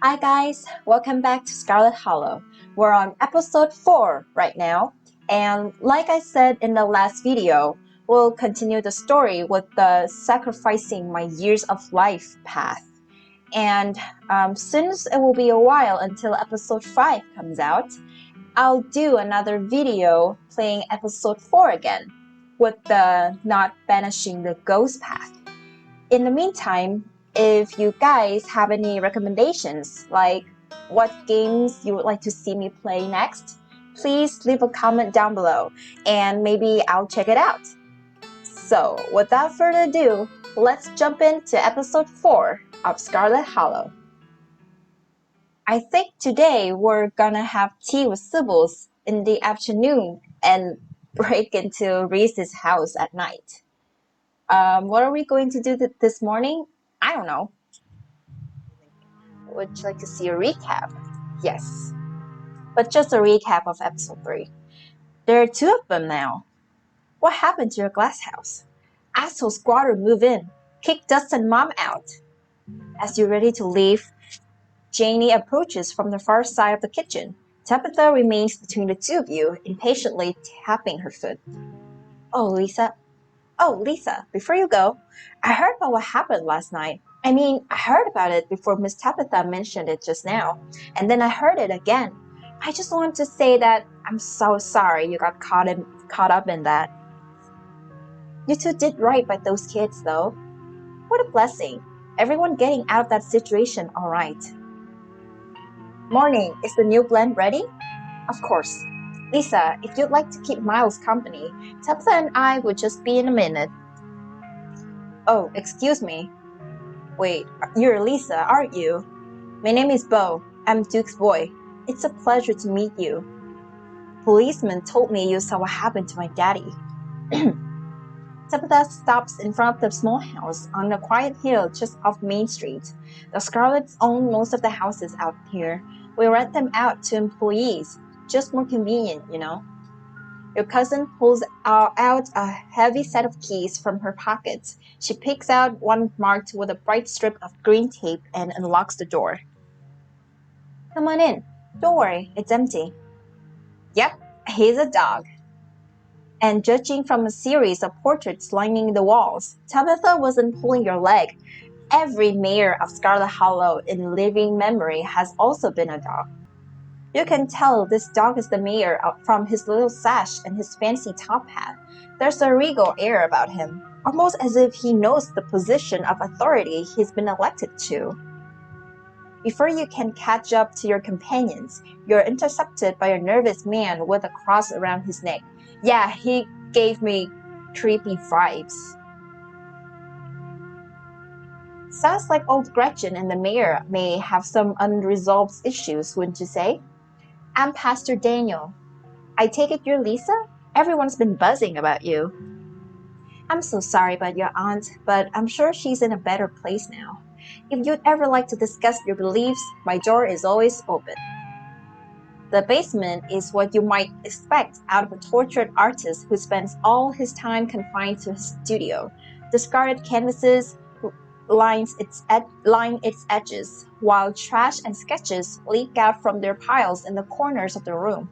Hi guys, welcome back to Scarlet Hollow. We're on episode 4 right now, and like I said in the last video, we'll continue the story with the sacrificing my years of life path. And since it will be a while until episode 5 comes out, I'll do another video playing episode 4 again with the not banishing the ghost path. In the meantime, if you guys have any recommendations, like what games you would like to see me play next, please leave a comment down below and maybe I'll check it out. So without further ado, let's jump into episode 4 of Scarlet Hollow. I think today we're gonna have tea with Sybil's in the afternoon and break into Reese's house at night. What are we going to do this morning? I don't know. Would you like to see a recap? Yes. But just a recap of episode 3. There are 2 of them now. What happened to your glass house? Asshole squatter move in. Kick Dustin mom out. As you're ready to leave, Janie approaches from the far side of the kitchen. Tabitha remains between the 2 of you, impatiently tapping her foot. Oh, Lisa, before you go, I heard about what happened last night. I heard about it before Miss Tabitha mentioned it just now, and then I heard it again. I just want to say that I'm so sorry you got caught up in that. You two did right by those kids, though. What a blessing. Everyone getting out of that situation all right. Morning, is the new blend ready? Of course. Lisa, if you'd like to keep Miles company, Tabitha and I would just be in a minute. Oh, excuse me. Wait, you're Lisa, aren't you? My name is Bo. I'm Duke's boy. It's a pleasure to meet you. Policeman told me you saw what happened to my daddy. Tabitha stops in front of the small house on a quiet hill just off Main Street. The Scarlets own most of the houses out here. We rent them out to employees. Just more convenient, you know. Your cousin pulls out a heavy set of keys from her pocket. She picks out one marked with a bright strip of green tape and unlocks the door. Come on in. Don't worry, it's empty. Yep, he's a dog. And judging from a series of portraits lining the walls, Tabitha wasn't pulling your leg. Every mayor of Scarlet Hollow in living memory has also been a dog. You can tell this dog is the mayor from his little sash and his fancy top hat. There's a regal air about him, almost as if he knows the position of authority he's been elected to. Before you can catch up to your companions, you're intercepted by a nervous man with a cross around his neck. Yeah, he gave me creepy vibes. Sounds like old Gretchen and the mayor may have some unresolved issues, wouldn't you say? I'm Pastor Daniel. I take it you're Lisa? Everyone's been buzzing about you. I'm so sorry about your aunt, but I'm sure she's in a better place now. If you'd ever like to discuss your beliefs, my door is always open. The basement is what you might expect out of a tortured artist who spends all his time confined to his studio. Discarded canvases line its edges, while trash and sketches leak out from their piles in the corners of the room,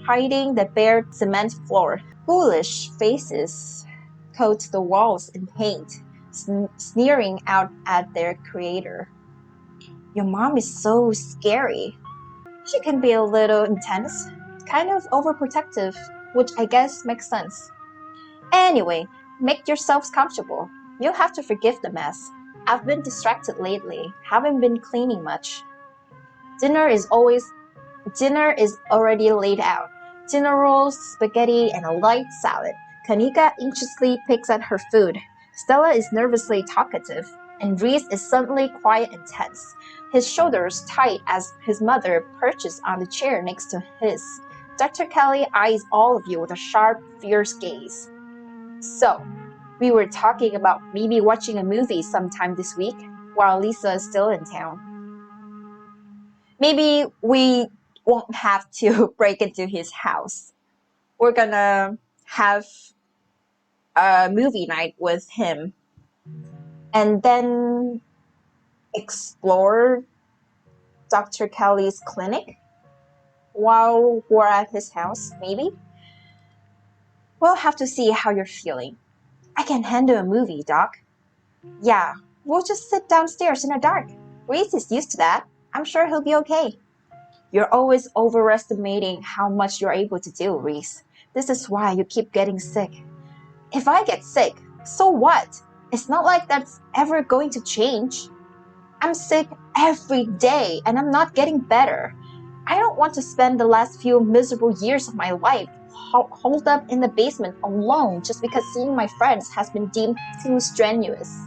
hiding the bare cement floor. Foolish faces coat the walls in paint, sneering out at their creator. Your mom is so scary. She can be a little intense, kind of overprotective, which I guess makes sense. Anyway, make yourselves comfortable. You'll have to forgive the mess. I've been distracted lately, haven't been cleaning much. Dinner is already laid out. Dinner rolls, spaghetti, and a light salad. Kanika anxiously picks at her food. Stella is nervously talkative, and Reese is suddenly quiet and tense, his shoulders tight as his mother perches on the chair next to his. Dr. Kelly eyes all of you with a sharp, fierce gaze. So, we were talking about maybe watching a movie sometime this week while Lisa is still in town. Maybe we won't have to break into his house. We're gonna have a movie night with him and then explore Dr. Kelly's clinic? While we're at his house, maybe? We'll have to see how you're feeling. I can handle a movie, Doc. Yeah, we'll just sit downstairs in the dark. Reese is used to that. I'm sure he'll be okay. You're always overestimating how much you're able to do, Reese. This is why you keep getting sick. If I get sick, so what? It's not like that's ever going to change. I'm sick every day and I'm not getting better. I don't want to spend the last few miserable years of my life holed up in the basement alone just because seeing my friends has been deemed too strenuous.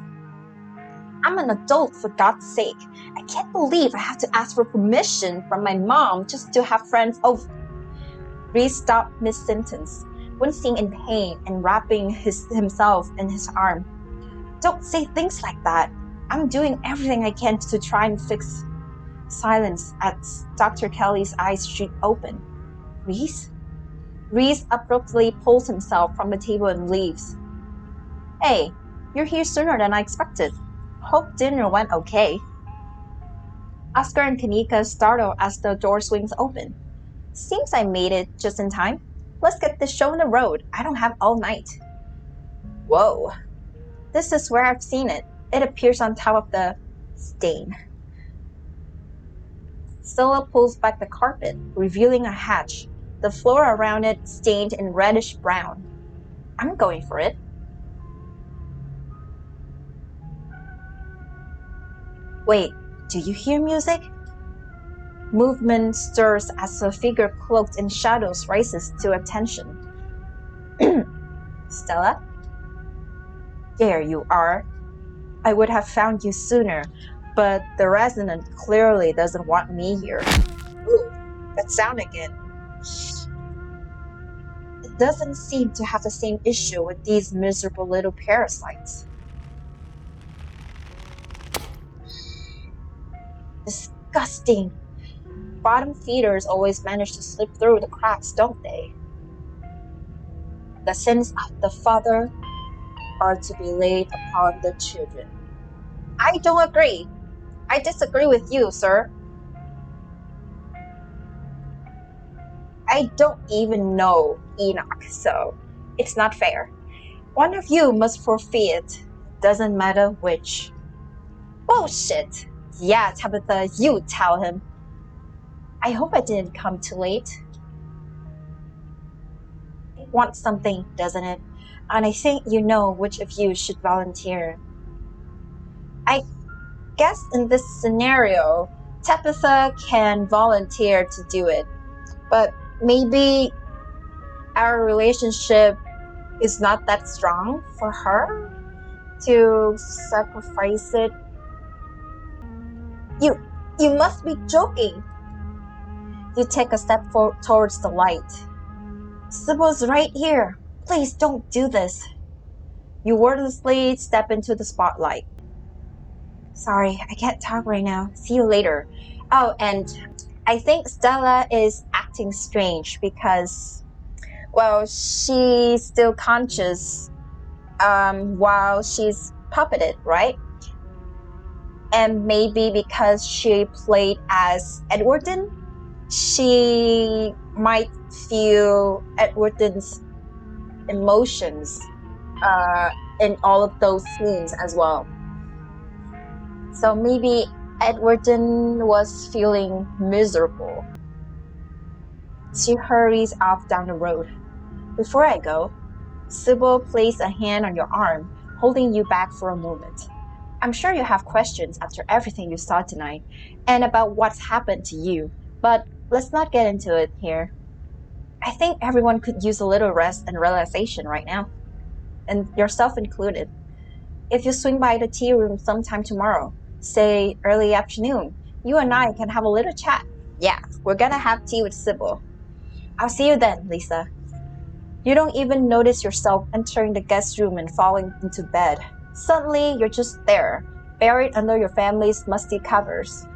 I'm an adult, for God's sake. I can't believe I have to ask for permission from my mom just to have friends over. Reese stopped mid-sentence, wincing in pain and wrapping himself in his arm. Don't say things like that. I'm doing everything I can to try and fix. Silence as Dr. Kelly's eyes shoot open. Reese? Reese abruptly pulls himself from the table and leaves. Hey, you're here sooner than I expected. Hope dinner went okay. Oscar and Kanika startle as the door swings open. Seems I made it just in time. Let's get this show on the road. I don't have all night. Whoa. This is where I've seen it. It appears on top of the stain. Stella pulls back the carpet, revealing a hatch, the floor around it stained in reddish brown. I'm going for it. Wait, do you hear music? Movement stirs as a figure cloaked in shadows rises to attention. Stella? There you are. I would have found you sooner, but the resident clearly doesn't want me here. Ooh, that sound again. It doesn't seem to have the same issue with these miserable little parasites. Disgusting. Bottom feeders always manage to slip through the cracks, don't they? The sins of the father are to be laid upon the children. I don't agree. I disagree with you, sir. I don't even know Enoch, so it's not fair. One of you must forfeit. Doesn't matter which. Bullshit. Yeah, Tabitha, you tell him. I hope I didn't come too late. It wants something, doesn't it? And I think you know which of you should volunteer. I guess in this scenario, Tabitha can volunteer to do it. But maybe our relationship is not that strong for her to sacrifice it. You must be joking. You take a step towards the light. Sybil's right here. Please don't do this. You wordlessly step into the spotlight. Sorry, I can't talk right now. See you later. Oh, and I think Stella is acting strange because, well, she's still conscious while she's puppeted, right? And maybe because she played as Edwardton, she might feel Edwardton's emotions in all of those scenes as well. So maybe Edwardton was feeling miserable. She hurries off down the road. Before I go, Sybil placed a hand on your arm, holding you back for a moment. I'm sure you have questions after everything you saw tonight and about what's happened to you, but let's not get into it here. I think everyone could use a little rest and relaxation right now, and yourself included. If you swing by the tea room sometime tomorrow, say early afternoon, you and I can have a little chat. Yeah, we're gonna have tea with Sybil. I'll see you then, Lisa. You don't even notice yourself entering the guest room and falling into bed. Suddenly, you're just there, buried under your family's musty covers.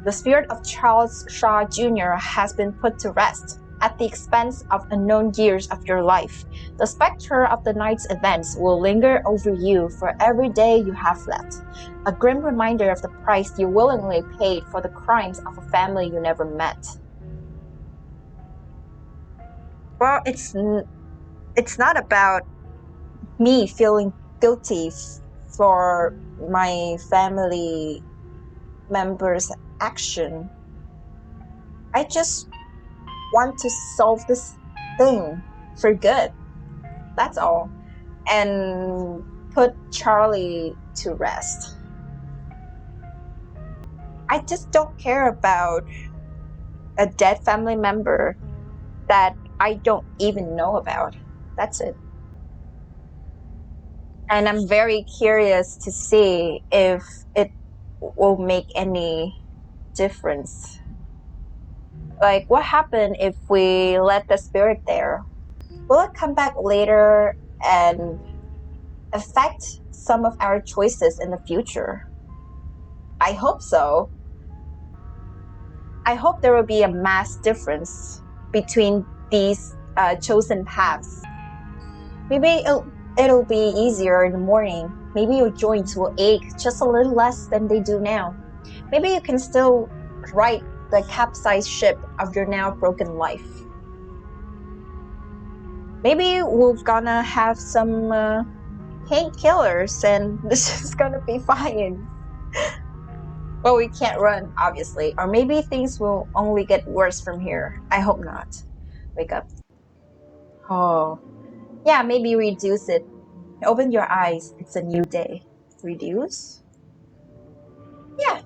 The spirit of Charles Shaw Jr. has been put to rest. at the expense of unknown years of your life. The specter of the night's events will linger over you for every day you have left, a grim reminder of the price you willingly paid for the crimes of a family you never met. Well, it's not about me feeling guilty for my family members' action. I just want to solve this thing for good. That's all. And put Charlie to rest. I just don't care about a dead family member that I don't even know about. That's it. And I'm very curious to see if it will make any difference. Like, what happened if we let the spirit there? Will it come back later and affect some of our choices in the future? I hope so. I hope there will be a mass difference between these chosen paths. Maybe it'll be easier in the morning. Maybe your joints will ache just a little less than they do now. Maybe you can still right the capsized ship of your now broken life. Maybe we're gonna have some painkillers and this is gonna be fine. Well, we can't run, obviously. Or maybe things will only get worse from here. I hope not. Wake up. Oh. Yeah, maybe reduce it. Open your eyes. It's a new day. Reduce? Yeah.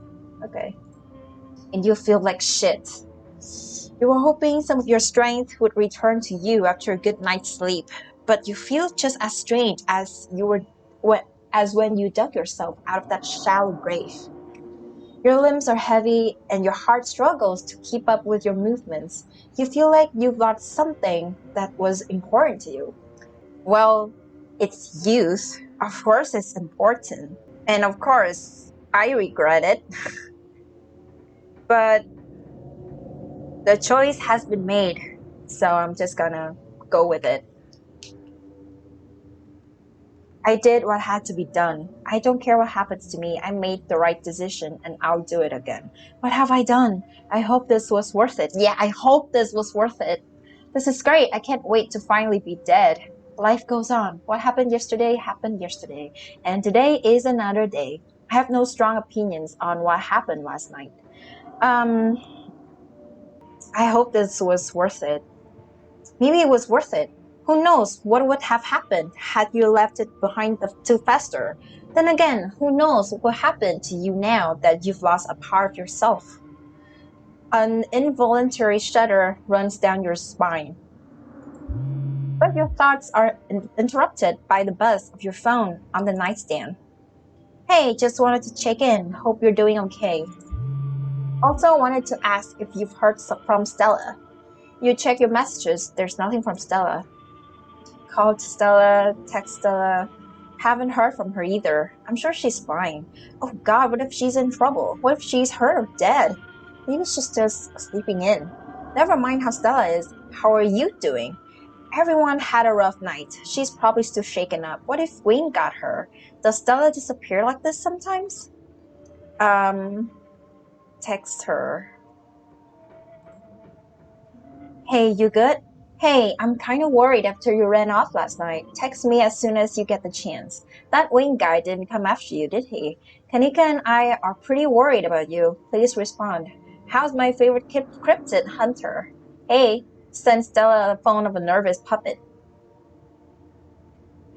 Okay. And you feel like shit. You were hoping some of your strength would return to you after a good night's sleep, but you feel just as strange as when you dug yourself out of that shallow grave. Your limbs are heavy and your heart struggles to keep up with your movements. You feel like you've lost something that was important to you. Well, it's youth. Of course, it's important. And of course, I regret it. But the choice has been made. So I'm just gonna go with it. I did what had to be done. I don't care what happens to me. I made the right decision and I'll do it again. What have I done? I hope this was worth it. Yeah, I hope this was worth it. This is great. I can't wait to finally be dead. Life goes on. What happened yesterday. And today is another day. I have no strong opinions on what happened last night. Um, I hope this was worth it. Maybe it was worth it. Who knows what would have happened had you left it behind to fester? Then again, who knows what happened to you now that you've lost a part of yourself? An involuntary shudder runs down your spine. But your thoughts are interrupted by the buzz of your phone on the nightstand. Hey, just wanted to check in. Hope you're doing okay. Also wanted to ask if you've heard from Stella. You check your messages, there's nothing from Stella. Called Stella, text Stella. Haven't heard from her either. I'm sure she's fine. Oh god, what if she's in trouble? What if she's hurt or dead? Maybe she's just sleeping in. Never mind how Stella is. How are you doing? Everyone had a rough night. She's probably still shaken up. What if Wayne got her? Does Stella disappear like this sometimes? Text her. Hey, you good? Hey, I'm kind of worried after you ran off last night. Text me as soon as you get the chance. That Wayne guy didn't come after you, did he? Kanika and I are pretty worried about you. Please respond. How's my favorite cryptid, Hunter? Hey, send Stella a phone of a nervous puppet.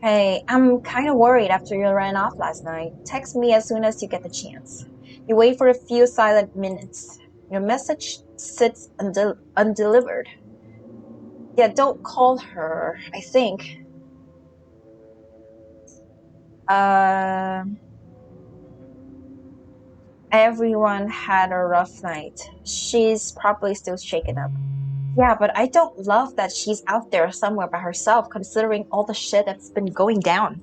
Hey, I'm kind of worried after you ran off last night. Text me as soon as you get the chance. You wait for a few silent minutes. Your message sits undelivered. Yeah, don't call her, I think. Everyone had a rough night. She's probably still shaken up. Yeah, but I don't love that she's out there somewhere by herself considering all the shit that's been going down.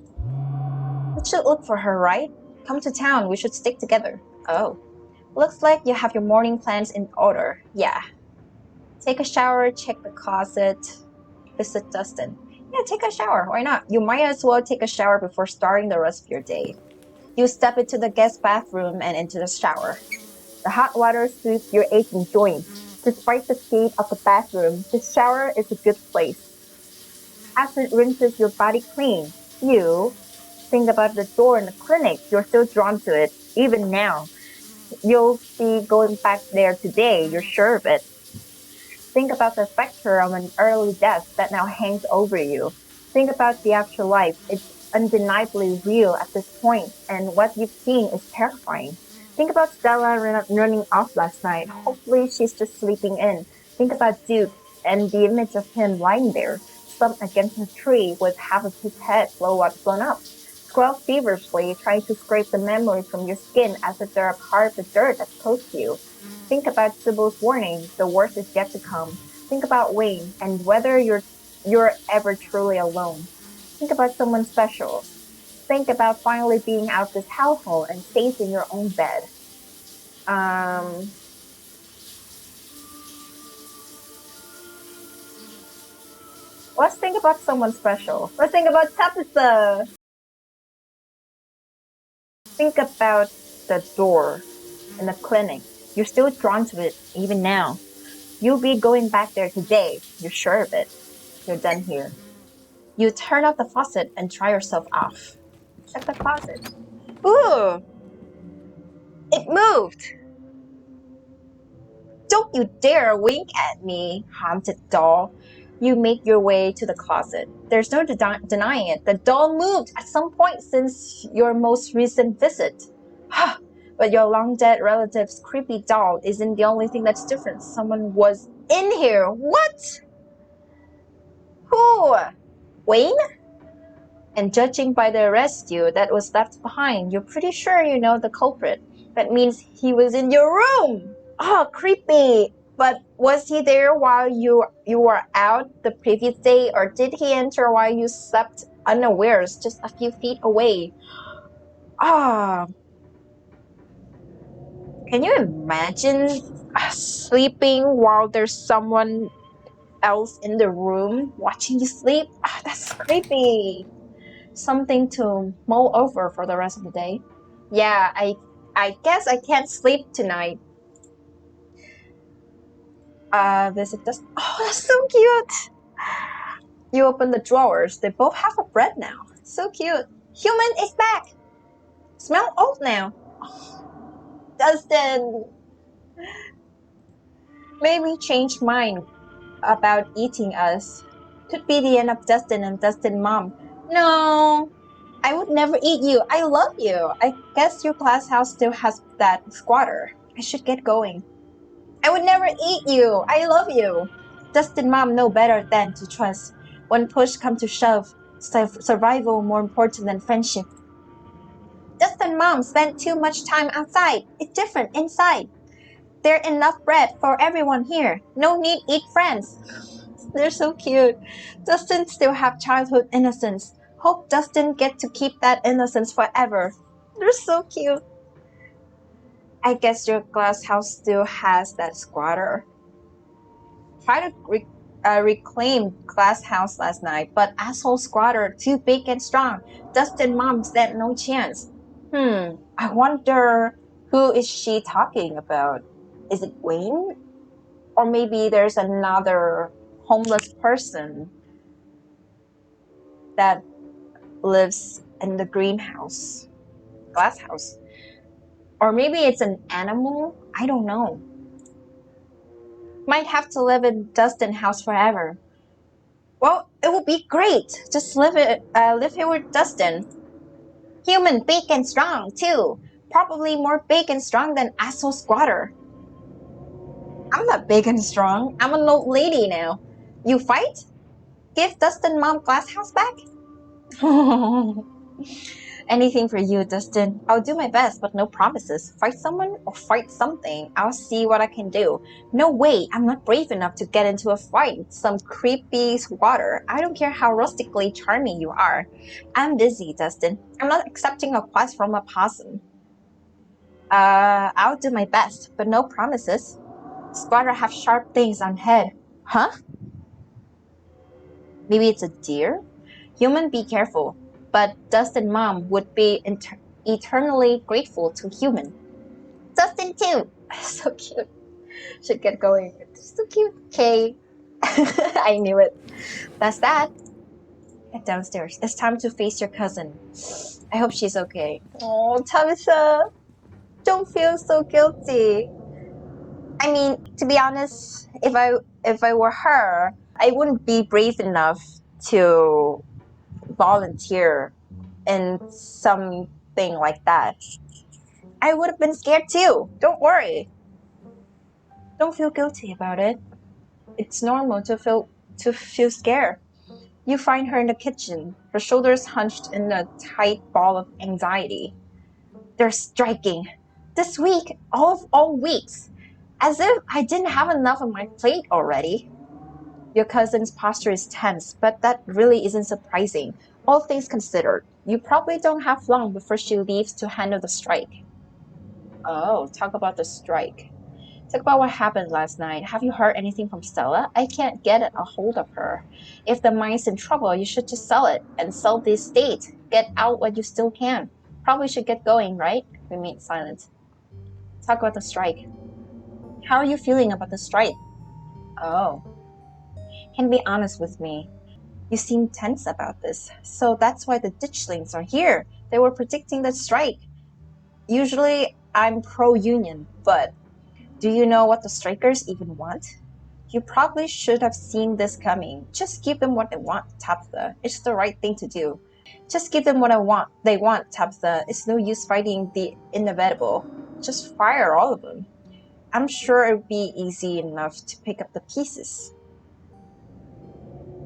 We should look for her, right? Come to town, we should stick together. Oh. Looks like you have your morning plans in order. Yeah. Take a shower, check the closet, visit Dustin. Yeah, take a shower. Why not? You might as well take a shower before starting the rest of your day. You step into the guest bathroom and into the shower. The hot water soothes your aching joints. Despite the state of the bathroom, the shower is a good place. As it rinses your body clean, you think about the door in the clinic. You're still drawn to it, even now. You'll be going back there today, you're sure of it. Think about the specter of an early death that now hangs over you. Think about the afterlife. It's undeniably real at this point, and what you've seen is terrifying. Think about Stella running off last night. Hopefully, she's just sleeping in. Think about Duke and the image of him lying there, slumped against a tree with half of his head blown up. Scroll feverishly, trying to scrape the memory from your skin as if they're a part of the dirt that's close to you. Think about Sybil's warning, the worst is yet to come. Think about Wayne and whether you're ever truly alone. Think about someone special. Think about finally being out of this hellhole and safe in your own bed. Um, let's think about someone special. Let's think about Tabitha. Think about the door in the clinic. You're still drawn to it even now. You'll be going back there today. You're sure of it. You're done here. You turn off the faucet and dry yourself off. Check the closet. Ooh, it moved. Don't you dare wink at me, haunted doll. You make your way to the closet. There's no denying it. The doll moved at some point since your most recent visit. But your long-dead relative's creepy doll isn't the only thing that's different. Someone was in here. What? Who? Wayne? And judging by the residue that was left behind, you're pretty sure you know the culprit. That means he was in your room. Oh, creepy. But was he there while you were out the previous day, or did he enter while you slept unawares just a few feet away? Ah, can you imagine sleeping while there's someone else in the room watching you sleep? Ah, that's creepy. Something to mull over for the rest of the day. Yeah, I guess I can't sleep tonight. Visit this. Oh, that's so cute. You open the drawers. They both have a bread now. So cute. Human is back. Smell old now. Dustin. Maybe change mind about eating us. Could be the end of Dustin and Dustin mom. No, I would never eat you. I love you. I guess your glass house still has that squatter. I should get going. I would never eat you. I love you. Dustin mom know better than to trust. When push comes to shove, survival more important than friendship. Dustin mom spent too much time outside. It's different inside. There enough bread for everyone here. No need eat friends. They're so cute. Dustin still have childhood innocence. Hope Dustin get to keep that innocence forever. They're so cute. I guess your glass house still has that squatter. Try to reclaim glass house last night, but asshole squatter too big and strong. Dustin mom said no chance. I wonder who is she talking about? Is it Wayne? Or maybe there's another homeless person that lives in the greenhouse, glass house. Or maybe it's an animal. I don't know. Might have to live in Dustin house forever. Well, it would be great. Just live here with Dustin. Human, big and strong too. Probably more big and strong than asshole squatter. I'm not big and strong. I'm an old lady now. You fight? Give Dustin mom glass house back? Anything for you, Dustin. I'll do my best, but no promises. Fight someone or fight something. I'll see what I can do. No way, I'm not brave enough to get into a fight with some creepy squatter. I don't care how rustically charming you are. I'm busy, Dustin. I'm not accepting a quest from a possum. I'll do my best, but no promises. Squatter have sharp things on head. Huh? Maybe it's a deer? Human, be careful. But Dustin mom would be eternally grateful to human. Dustin too. So cute. Should get going. It's so cute. Okay. I knew it. That's that. Get downstairs. It's time to face your cousin. I hope she's okay. Oh, Tabitha, don't feel so guilty. I mean, to be honest, if I were her, I wouldn't be brave enough to volunteer in something like that. I would have been scared too. Don't worry. Don't feel guilty about it. It's normal to feel scared. You find her in the kitchen, her shoulders hunched in a tight ball of anxiety. They're striking. This week, all weeks. As if I didn't have enough on my plate already. Your cousin's posture is tense, but that really isn't surprising. All things considered, you probably don't have long before she leaves to handle the strike. Oh, talk about the strike. Talk about what happened last night. Have you heard anything from Stella? I can't get a hold of her. If the mine's in trouble, you should just sell it and sell the estate. Get out what you still can. Probably should get going, right? Remain silent. Talk about the strike. How are you feeling about the strike? Oh, can be honest with me. You seem tense about this. So that's why the ditchlings are here. They were predicting the strike. Usually I'm pro-union, but do you know what the strikers even want? You probably should have seen this coming. Just give them what they want, Tabitha. It's the right thing to do. Just give them what they want, Tabitha. It's no use fighting the inevitable. Just fire all of them. I'm sure it would be easy enough to pick up the pieces.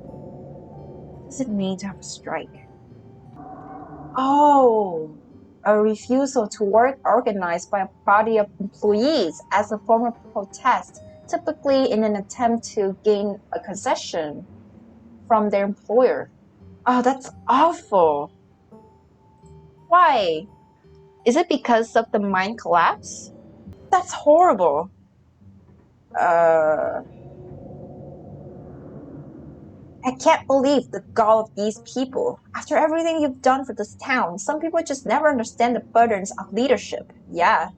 What does it mean to have a strike? Oh, a refusal to work organized by a body of employees as a form of protest, typically in an attempt to gain a concession from their employer. Oh, that's awful. Why? Is it because of the mine collapse? That's horrible. Uh, I can't believe the gall of these people. After everything you've done for this town, some people just never understand the burdens of leadership. Yeah,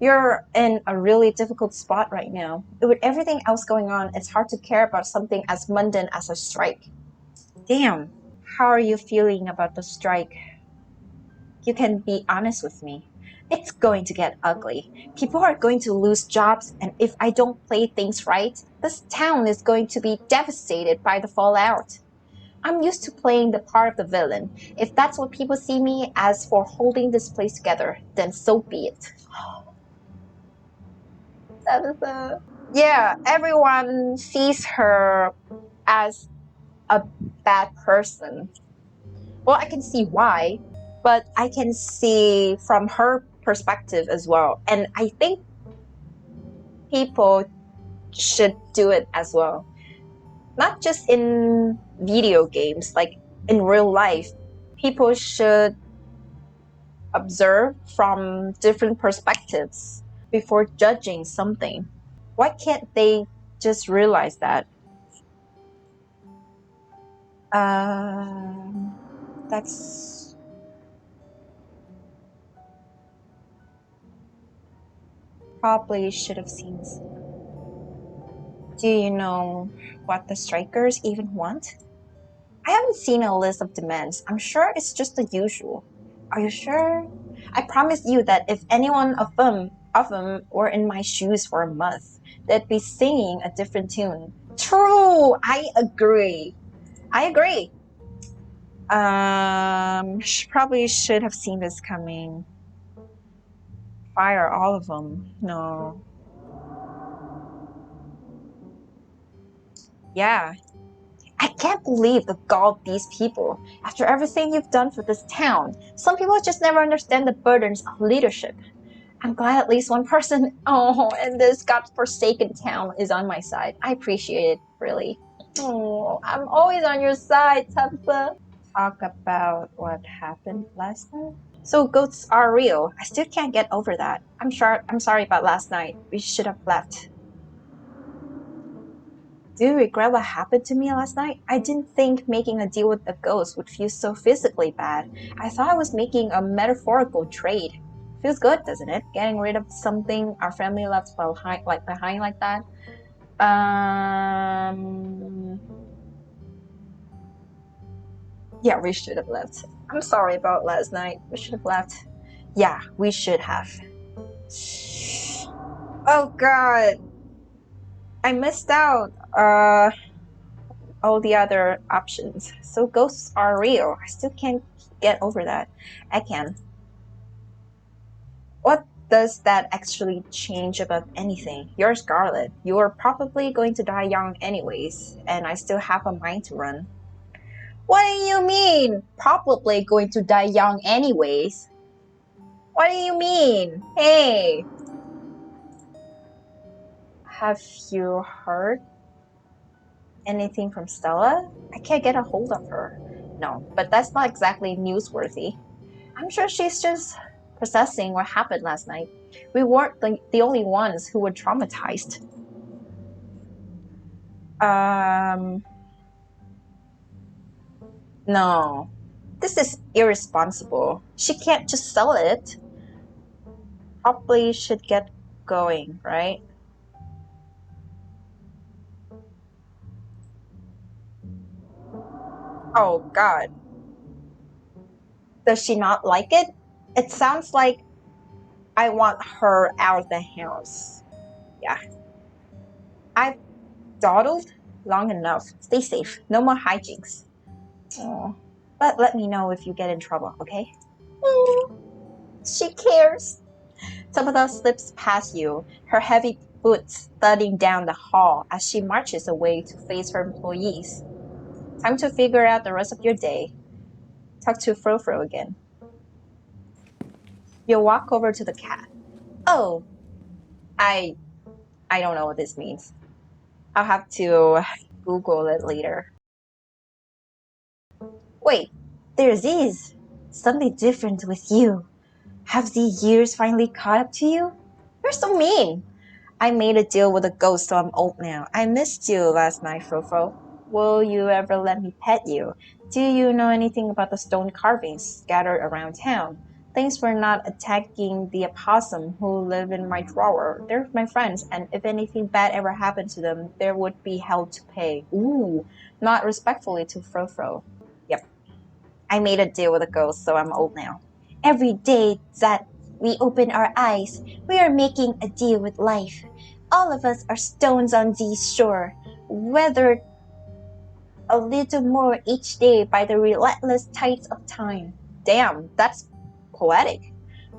you're in a really difficult spot right now. With everything else going on, it's hard to care about something as mundane as a strike. Damn. How are you feeling about the strike? You can be honest with me. It's going to get ugly. People are going to lose jobs, and if I don't play things right, this town is going to be devastated by the fallout. I'm used to playing the part of the villain. If that's what people see me as for holding this place together, then so be it. Yeah, everyone sees her as a bad person. Well, I can see why, but I can see from her perspective as well. And I think people should do it as well. Not just in video games, like in real life, people should observe from different perspectives before judging something. Why can't they just realize that? Um, that's probably should have seen. Do you know what the strikers even want? I haven't seen a list of demands. I'm sure it's just the usual. Are you sure? I promise you that if any one of them were in my shoes for a month, they'd be singing a different tune. True, I agree. I agree. Probably should have seen this coming. Fire all of them. No. Yeah, I can't believe the gall of these people. After everything you've done for this town, some people just never understand the burdens of leadership. I'm glad at least one person, in this godforsaken town is on my side. I appreciate it, really. Oh, I'm always on your side, Tabitha. Talk about what happened last night. So ghosts are real. I still can't get over that. I'm sorry about last night. We should have left. Do you regret what happened to me last night? I didn't think making a deal with a ghost would feel so physically bad. I thought I was making a metaphorical trade. Feels good, doesn't it? Getting rid of something our family left behind like that. Yeah, we should have left. I'm sorry about last night. We should have left. Yeah, we should have. Oh god. I missed out. All the other options. So ghosts are real. I still can't get over that. I can. What does that actually change about anything? You're Scarlet. You're probably going to die young anyways, and I still have a mind to run. What do you mean? Probably going to die young anyways? What do you mean? Hey! Have you heard anything from Stella? I can't get a hold of her. No, but that's not exactly newsworthy. I'm sure she's just processing what happened last night. We weren't the only ones who were traumatized. No. This is irresponsible. She can't just sell it. Probably should get going, right? Oh god. Does she not like it? It sounds like I want her out of the house. Yeah. I've dawdled long enough. Stay safe. No more hijinks. Oh. But let me know if you get in trouble, okay? She cares. Tabitha slips past you, her heavy boots thudding down the hall as she marches away to face her employees. Time to figure out the rest of your day. Talk to Frofro again. You walk over to the cat. Oh, I don't know what this means. I'll have to Google it later. Wait, there's these. Something different with you. Have the years finally caught up to you? You're so mean. I made a deal with a ghost, so I'm old now. I missed you last night, Frofo. Will you ever let me pet you? Do you know anything about the stone carvings scattered around town? Thanks for not attacking the opossum who live in my drawer. They're my friends, and if anything bad ever happened to them, there would be hell to pay. Ooh, not respectfully to Frofro. Yep, I made a deal with a ghost, so I'm old now. Every day that we open our eyes, we are making a deal with life. All of us are stones on the shore, weathered a little more each day by the relentless tides of time. Damn, that's poetic.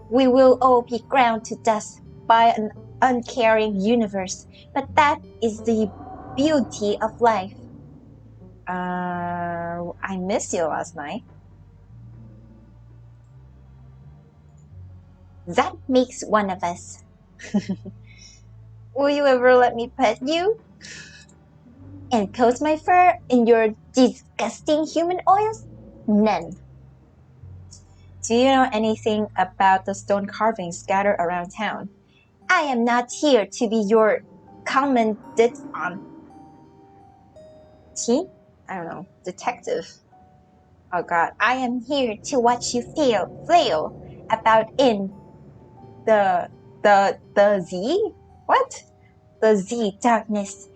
We will all be ground to dust by an uncaring universe, but that is the beauty of life. I missed you last night. That makes one of us. Will you ever let me pet you? And coat my fur in your disgusting human oils? None. Do you know anything about the stone carvings scattered around town? I am not here to be your commented on. I don't know. Detective. Oh god. I am here to watch you flail about in the Z? What? The Z darkness.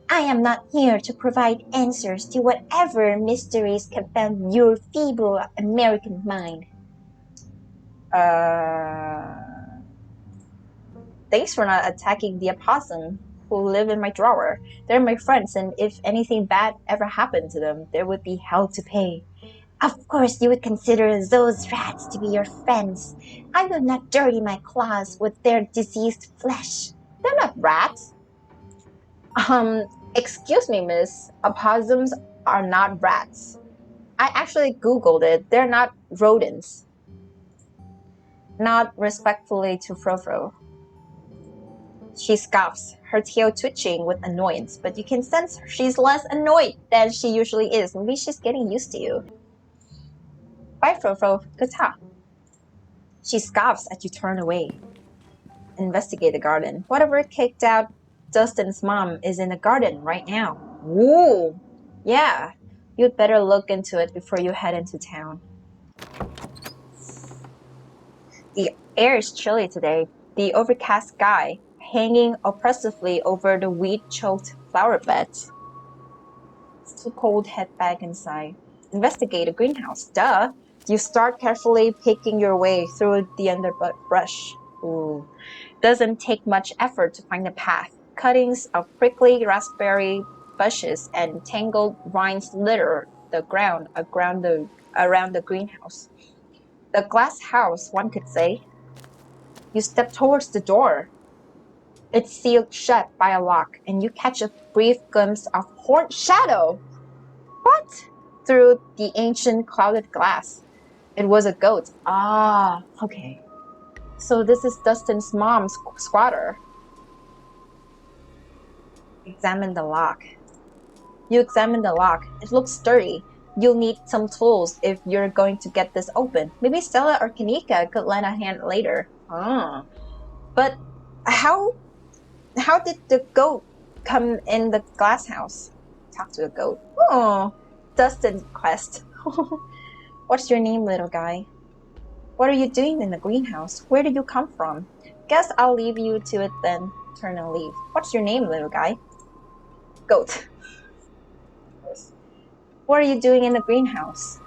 I am not here to provide answers to whatever mysteries confound your feeble American mind. Thanks for not attacking the opossum who live in my drawer. They're my friends, and if anything bad ever happened to them, there would be hell to pay. Of course you would consider those rats to be your friends. I will not dirty my claws with their diseased flesh. They're not rats. Excuse me, miss. Opossums are not rats. I actually Googled it. They're not rodents. Not respectfully to Frofro. She scoffs, her tail twitching with annoyance, but you can sense she's less annoyed than she usually is. Maybe she's getting used to you. Bye, Frofro. Good talk. She scoffs as you turn away. Investigate the garden. Whatever kicked out Dustin's mom is in the garden right now. Woo! Yeah, you'd better look into it before you head into town. The air is chilly today. The overcast sky hanging oppressively over the weed-choked flower beds. It's too cold, head back inside. Investigate a greenhouse. Duh! You start carefully picking your way through the underbrush. Ooh. Doesn't take much effort to find a path. Cuttings of prickly raspberry bushes and tangled vines litter the ground around the greenhouse. The glass house, one could say. You step towards the door. It's sealed shut by a lock, and you catch a brief glimpse of horned shadow. What? Through the ancient clouded glass. It was a goat. Ah, okay. So this is Dustin's mom's squatter. Examine the lock. You examine the lock. It looks sturdy. You'll need some tools if you're going to get this open. Maybe Stella or Kanika could lend a hand later. Ah. But how did the goat come in the glass house? Talk to the goat. Oh, Dustin's quest. What's your name, little guy? What are you doing in the greenhouse? Where did you come from? Guess I'll leave you to it then. Turn and leave. What's your name, little guy? Goat. What are you doing in the greenhouse?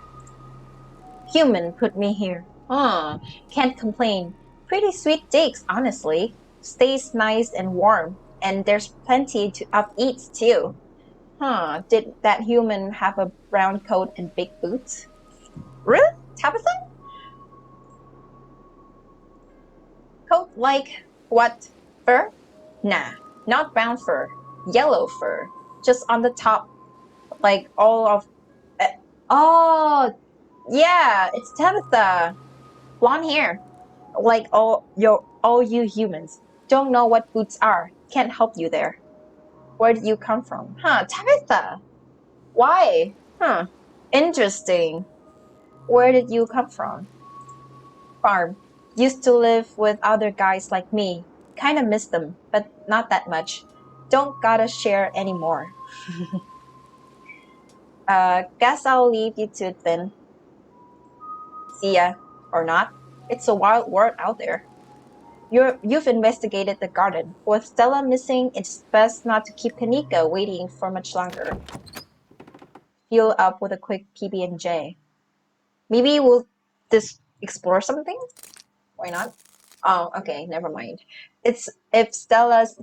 Human put me here. Can't complain. Pretty sweet digs, honestly. Stays nice and warm, and there's plenty of eats too. Did that human have a brown coat and big boots? Really? Tabitha? Coat like what? Fur? Nah, not brown fur. Yellow fur. Just on the top, like all of... Uh, oh, yeah, it's Tabitha. Blonde hair. Like all you humans. Don't know what boots are. Can't help you there. Where did you come from? Tabitha. Why? Interesting. Where did you come from? Farm. Used to live with other guys like me. Kinda miss them, but not that much. Don't gotta share anymore. Guess I'll leave you to it then. See ya. Or not. It's a wild world out there. You've investigated the garden. With Stella missing, it's best not to keep Kanika waiting for much longer. Fuel up with a quick PB&J. Maybe we'll just explore something? Why not? Oh, okay, never mind. It's if Stella's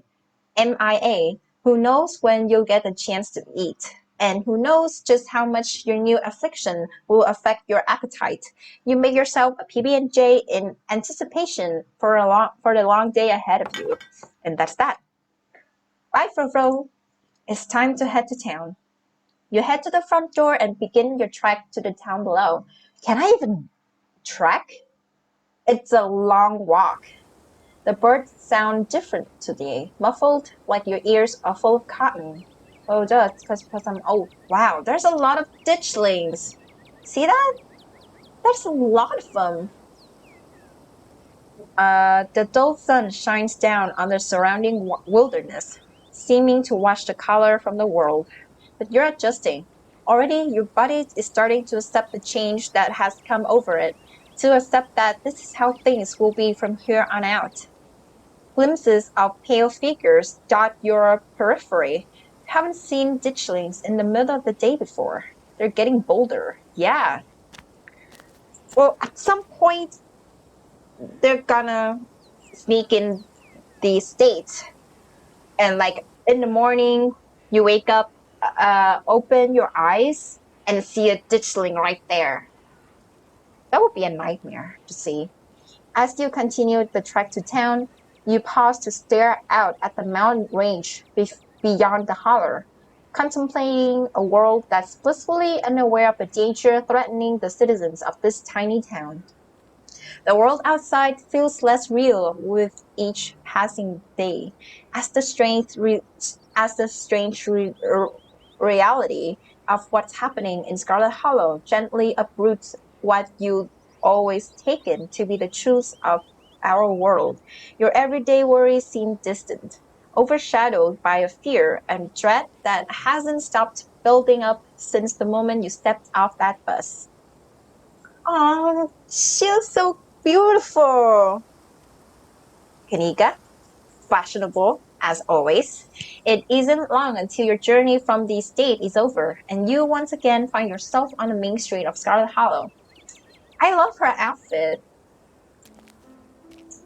MIA, who knows when you'll get a chance to eat, and who knows just how much your new affliction will affect your appetite. You make yourself a PB&J in anticipation for the long day ahead of you, and that's that. Bye, Fro. It's time to head to town. You head to the front door and begin your trek to the town below. Can I even trek? It's a long walk. The birds sound different today, muffled like your ears are full of cotton. Oh, that's because I'm old. Wow, there's a lot of ditchlings. See that? There's a lot of them. The dull sun shines down on the surrounding wilderness, seeming to wash the color from the world. But you're adjusting. Already, your body is starting to accept the change that has come over it, to accept that this is how things will be from here on out. Glimpses of pale figures dot your periphery. Haven't seen ditchlings in the middle of the day before. They're getting bolder. Yeah. Well, at some point, they're gonna sneak in these states. And like in the morning, you wake up, open your eyes, and see a ditchling right there. That would be a nightmare to see. As you continue the trek to town, you pause to stare out at the mountain range beyond the holler, contemplating a world that's blissfully unaware of the danger threatening the citizens of this tiny town. The world outside feels less real with each passing day, as the reality of what's happening in Scarlet Hollow gently uproots what you always taken to be the truth of our world. Your everyday worries seem distant. overshadowed by a fear and dread that hasn't stopped building up since the moment you stepped off that bus. Oh, she's so beautiful. Kanika, fashionable as always. It isn't long until your journey from the estate is over and you once again find yourself on the main street of Scarlet Hollow. I love her outfit.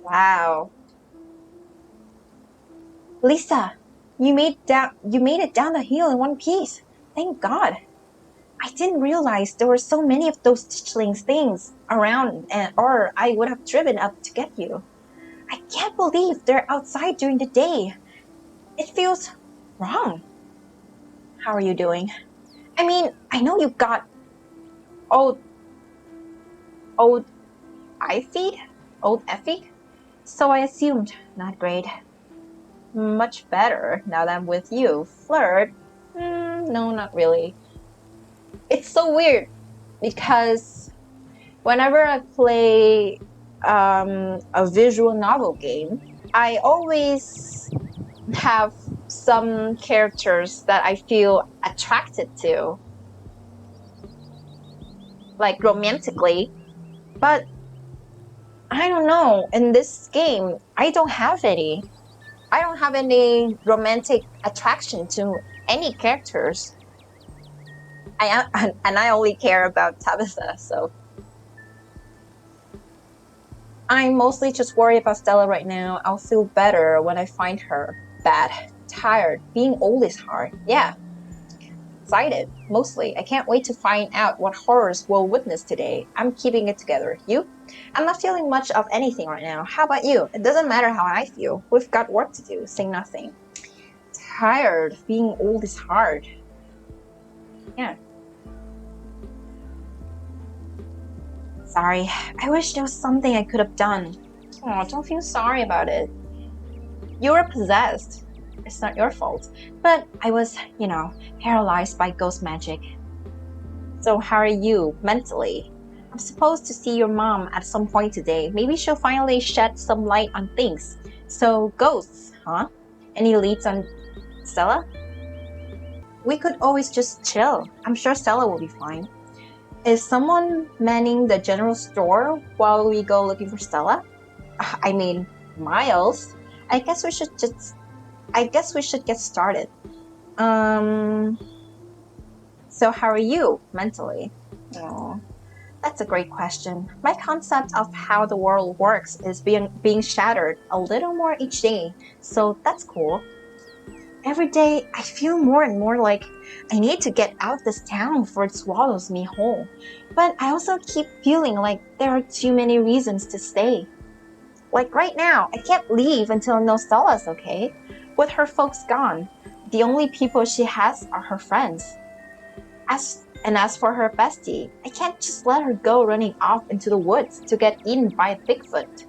Wow. Lisa, you made it down the hill in one piece. Thank God. I didn't realize there were so many of those tischling things around or I would have driven up to get you. I can't believe they're outside during the day. It feels wrong. How are you doing? I mean, I know you got old old Effie? Old Effie? So I assumed not great. Much better now that I'm with you. Flirt? No, not really. It's so weird because whenever I play a visual novel game, I always have some characters that I feel attracted to, like romantically, but I don't know. In this game, I don't have any. I don't have any romantic attraction to any characters. And I only care about Tabitha, so I'm mostly just worried about Stella right now. I'll feel better when I find her. Bad, tired, being old is hard. Yeah, excited, mostly. I can't wait to find out what horrors we'll witness today. I'm keeping it together. You? I'm not feeling much of anything right now. How about you? It doesn't matter how I feel. We've got work to do. Say nothing. Tired, being old is hard. Yeah. Sorry. I wish there was something I could have done. Oh, don't feel sorry about it. You were possessed. It's not your fault. But I was, paralyzed by ghost magic. So how are you mentally? I'm supposed to see your mom at some point today. Maybe she'll finally shed some light on things. So ghosts, huh? Any leads on Stella? We could always just chill. I'm sure Stella will be fine. Is someone manning the general store while we go looking for Stella? I mean, Miles. I guess we should get started. So how are you mentally? Oh, that's a great question. My concept of how the world works is being shattered a little more each day. So that's cool. Every day, I feel more and more like I need to get out of this town before it swallows me whole. But I also keep feeling like there are too many reasons to stay. Like right now, I can't leave until I know Stella's okay. With her folks gone, the only people she has are her friends. As for her bestie, I can't just let her go running off into the woods to get eaten by a Bigfoot.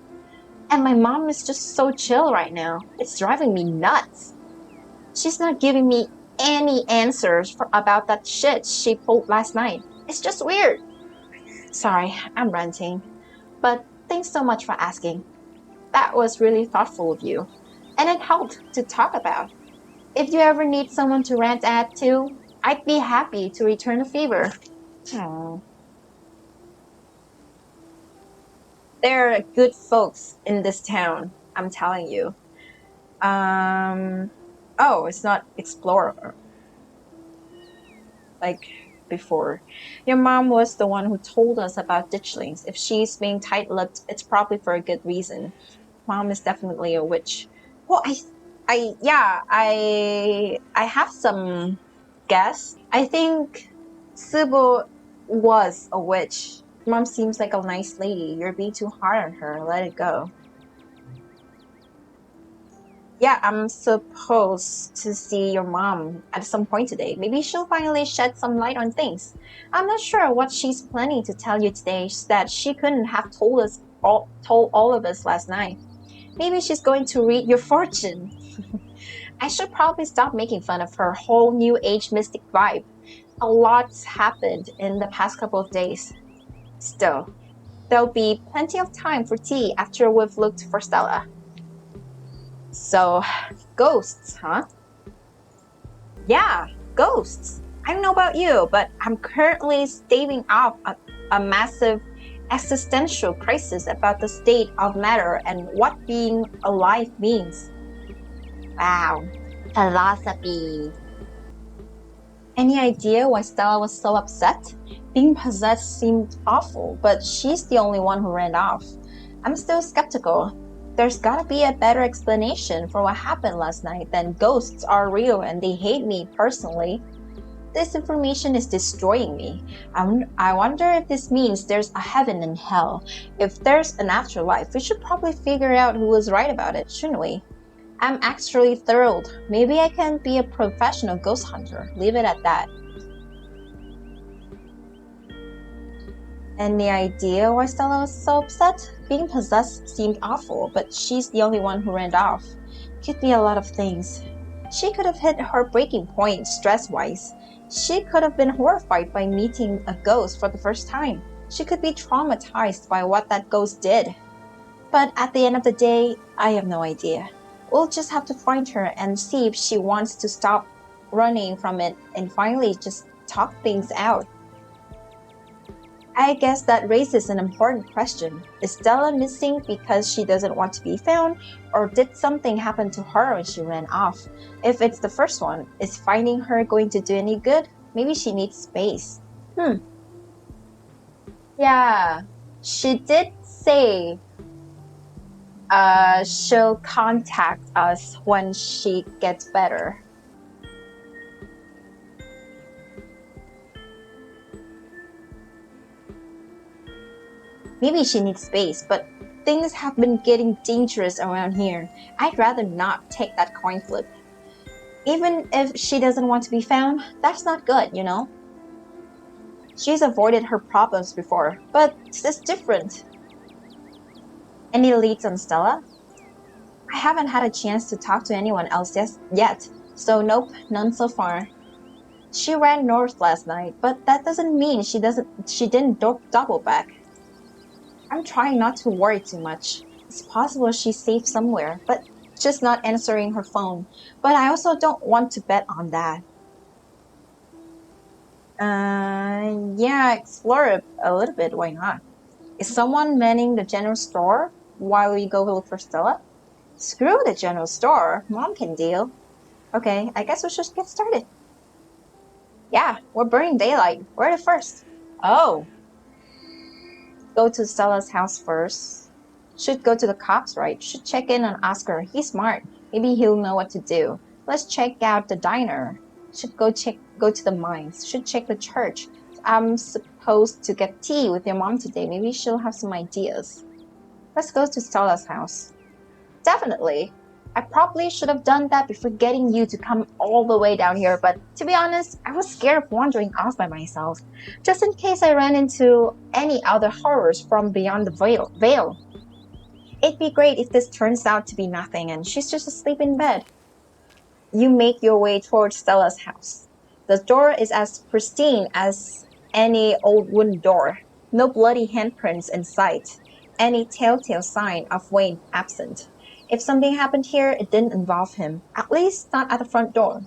And my mom is just so chill right now. It's driving me nuts. She's not giving me any answers about that shit she pulled last night. It's just weird. Sorry, I'm ranting. But thanks so much for asking. That was really thoughtful of you. And it helped to talk about. If you ever need someone to rant at too, I'd be happy to return the favor. Aww. There are good folks in this town, I'm telling you. Oh, it's not Explorer. Like before. Your mom was the one who told us about ditchlings. If she's being tight-lipped, it's probably for a good reason. Mom is definitely a witch. Well, I have some guess. I think Sibyl was a witch. Mom seems like a nice lady. You're being too hard on her. Let it go. Yeah, I'm supposed to see your mom at some point today. Maybe she'll finally shed some light on things. I'm not sure what she's planning to tell you today that she couldn't have told all of us last night. Maybe she's going to read your fortune. I should probably stop making fun of her whole new age mystic vibe. A lot's happened in the past couple of days. Still, there'll be plenty of time for tea after we've looked for Stella. So, ghosts, huh? Yeah, ghosts. I don't know about you, but I'm currently staving off a massive existential crisis about the state of matter and what being alive means. Wow, philosophy. Any idea why Stella was so upset? Being possessed seemed awful, but she's the only one who ran off. I'm still skeptical. There's gotta be a better explanation for what happened last night than ghosts are real and they hate me personally. This information is destroying me. I wonder if this means there's a heaven and hell. If there's an afterlife, we should probably figure out who was right about it, shouldn't we? I'm actually thrilled. Maybe I can be a professional ghost hunter. Leave it at that. Any idea why Stella was so upset? Being possessed seemed awful, but she's the only one who ran off. Could be a lot of things. She could have hit her breaking point stress-wise. She could have been horrified by meeting a ghost for the first time. She could be traumatized by what that ghost did. But at the end of the day, I have no idea. We'll just have to find her and see if she wants to stop running from it and finally just talk things out. I guess that raises an important question. Is Stella missing because she doesn't want to be found, or did something happen to her when she ran off? If it's the first one, is finding her going to do any good? Maybe she needs space. Yeah, she did say she'll contact us when she gets better. Maybe she needs space, but things have been getting dangerous around here. I'd rather not take that coin flip. Even if she doesn't want to be found, that's not good, you know? She's avoided her problems before, but this is different. Any leads on Stella? I haven't had a chance to talk to anyone else yet, so nope, none so far. She ran north last night, but that doesn't mean she didn't double back. I'm trying not to worry too much. It's possible she's safe somewhere, but just not answering her phone. But I also don't want to bet on that. Yeah, explore a little bit, why not? Is someone manning the general store while we go look for Stella? Screw the general store, Mom can deal. Okay, I guess we should get started. Yeah, we're burning daylight. We're the first. Oh, go to Stella's house first. Should go to the cops, right? Should check in on Oscar. He's smart. Maybe he'll know what to do. Let's check out the diner. Should go to the mines. Should check the church. I'm supposed to get tea with your mom today. Maybe she'll have some ideas. Let's go to Stella's house. Definitely. I probably should have done that before getting you to come all the way down here, but to be honest, I was scared of wandering off by myself, just in case I ran into any other horrors from beyond the veil. It'd be great if this turns out to be nothing and she's just asleep in bed. You make your way towards Stella's house. The door is as pristine as any old wooden door. No bloody handprints in sight. Any telltale sign of Wayne absent. If something happened here, it didn't involve him. At least not at the front door.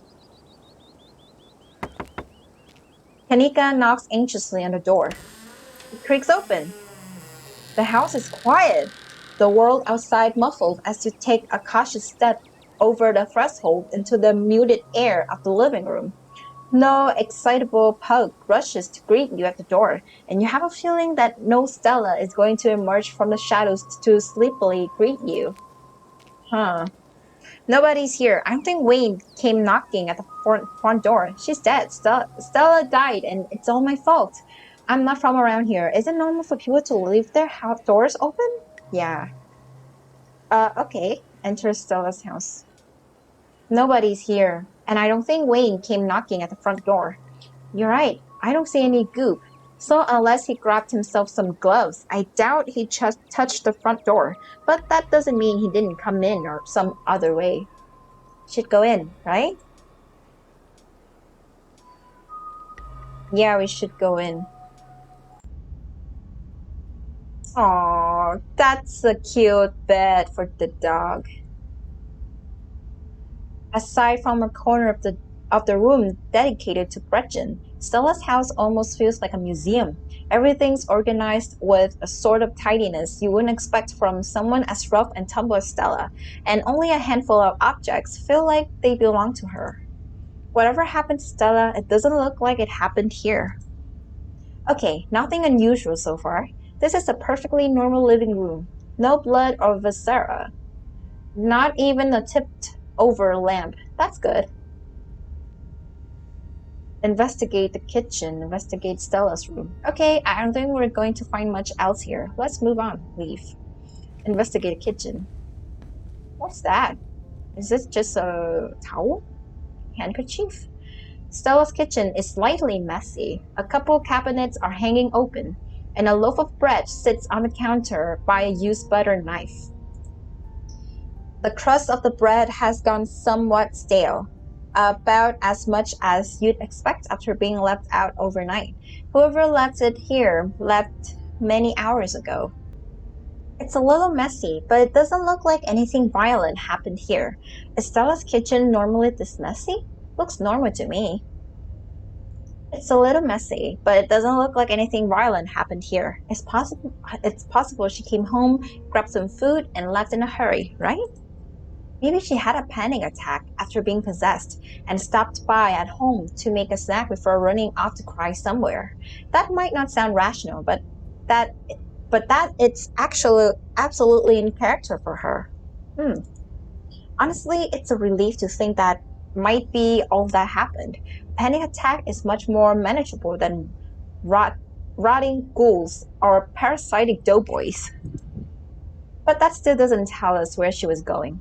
Kanika knocks anxiously on the door. It creaks open. The house is quiet. The world outside muffled as you take a cautious step over the threshold into the muted air of the living room. No excitable pug rushes to greet you at the door, and you have a feeling that no Stella is going to emerge from the shadows to sleepily greet you. Huh. Nobody's here. I don't think Wayne came knocking at the front door. She's dead. Stella died, and it's all my fault. I'm not from around here. Is it normal for people to leave their doors open? Yeah. Okay. Enter Stella's house. Nobody's here, and I don't think Wayne came knocking at the front door. You're right. I don't see any goop. So unless he grabbed himself some gloves, I doubt he just touched the front door. But that doesn't mean he didn't come in or some other way. Should go in, right? Yeah, we should go in. Aw, that's a cute bed for the dog. Aside from a corner of the room dedicated to Gretchen, Stella's house almost feels like a museum. Everything's organized with a sort of tidiness you wouldn't expect from someone as rough and tumble as Stella, and only a handful of objects feel like they belong to her. Whatever happened to Stella, it doesn't look like it happened here. Okay, nothing unusual so far. This is a perfectly normal living room. No blood or viscera. Not even a tipped over lamp. That's good. Investigate the kitchen. Investigate Stella's room. Okay, I don't think we're going to find much else here. Let's move on. Leave. Investigate the kitchen. What's that? Is this just a towel? Handkerchief? Stella's kitchen is slightly messy. A couple cabinets are hanging open, and a loaf of bread sits on the counter by a used butter knife. The crust of the bread has gone somewhat stale, about as much as you'd expect after being left out overnight. Whoever left it here left many hours ago. It's a little messy, but it doesn't look like anything violent happened here. Is Stella's kitchen normally this messy? Looks normal to me. It's a little messy, but it doesn't look like anything violent happened here. It's possible she came home, grabbed some food, and left in a hurry, right? Maybe she had a panic attack after being possessed and stopped by at home to make a snack before running off to cry somewhere. That might not sound rational, that that it's actually absolutely in character for her. Honestly, it's a relief to think that might be all that happened. Panic attack is much more manageable than rotting ghouls or parasitic doughboys. But that still doesn't tell us where she was going.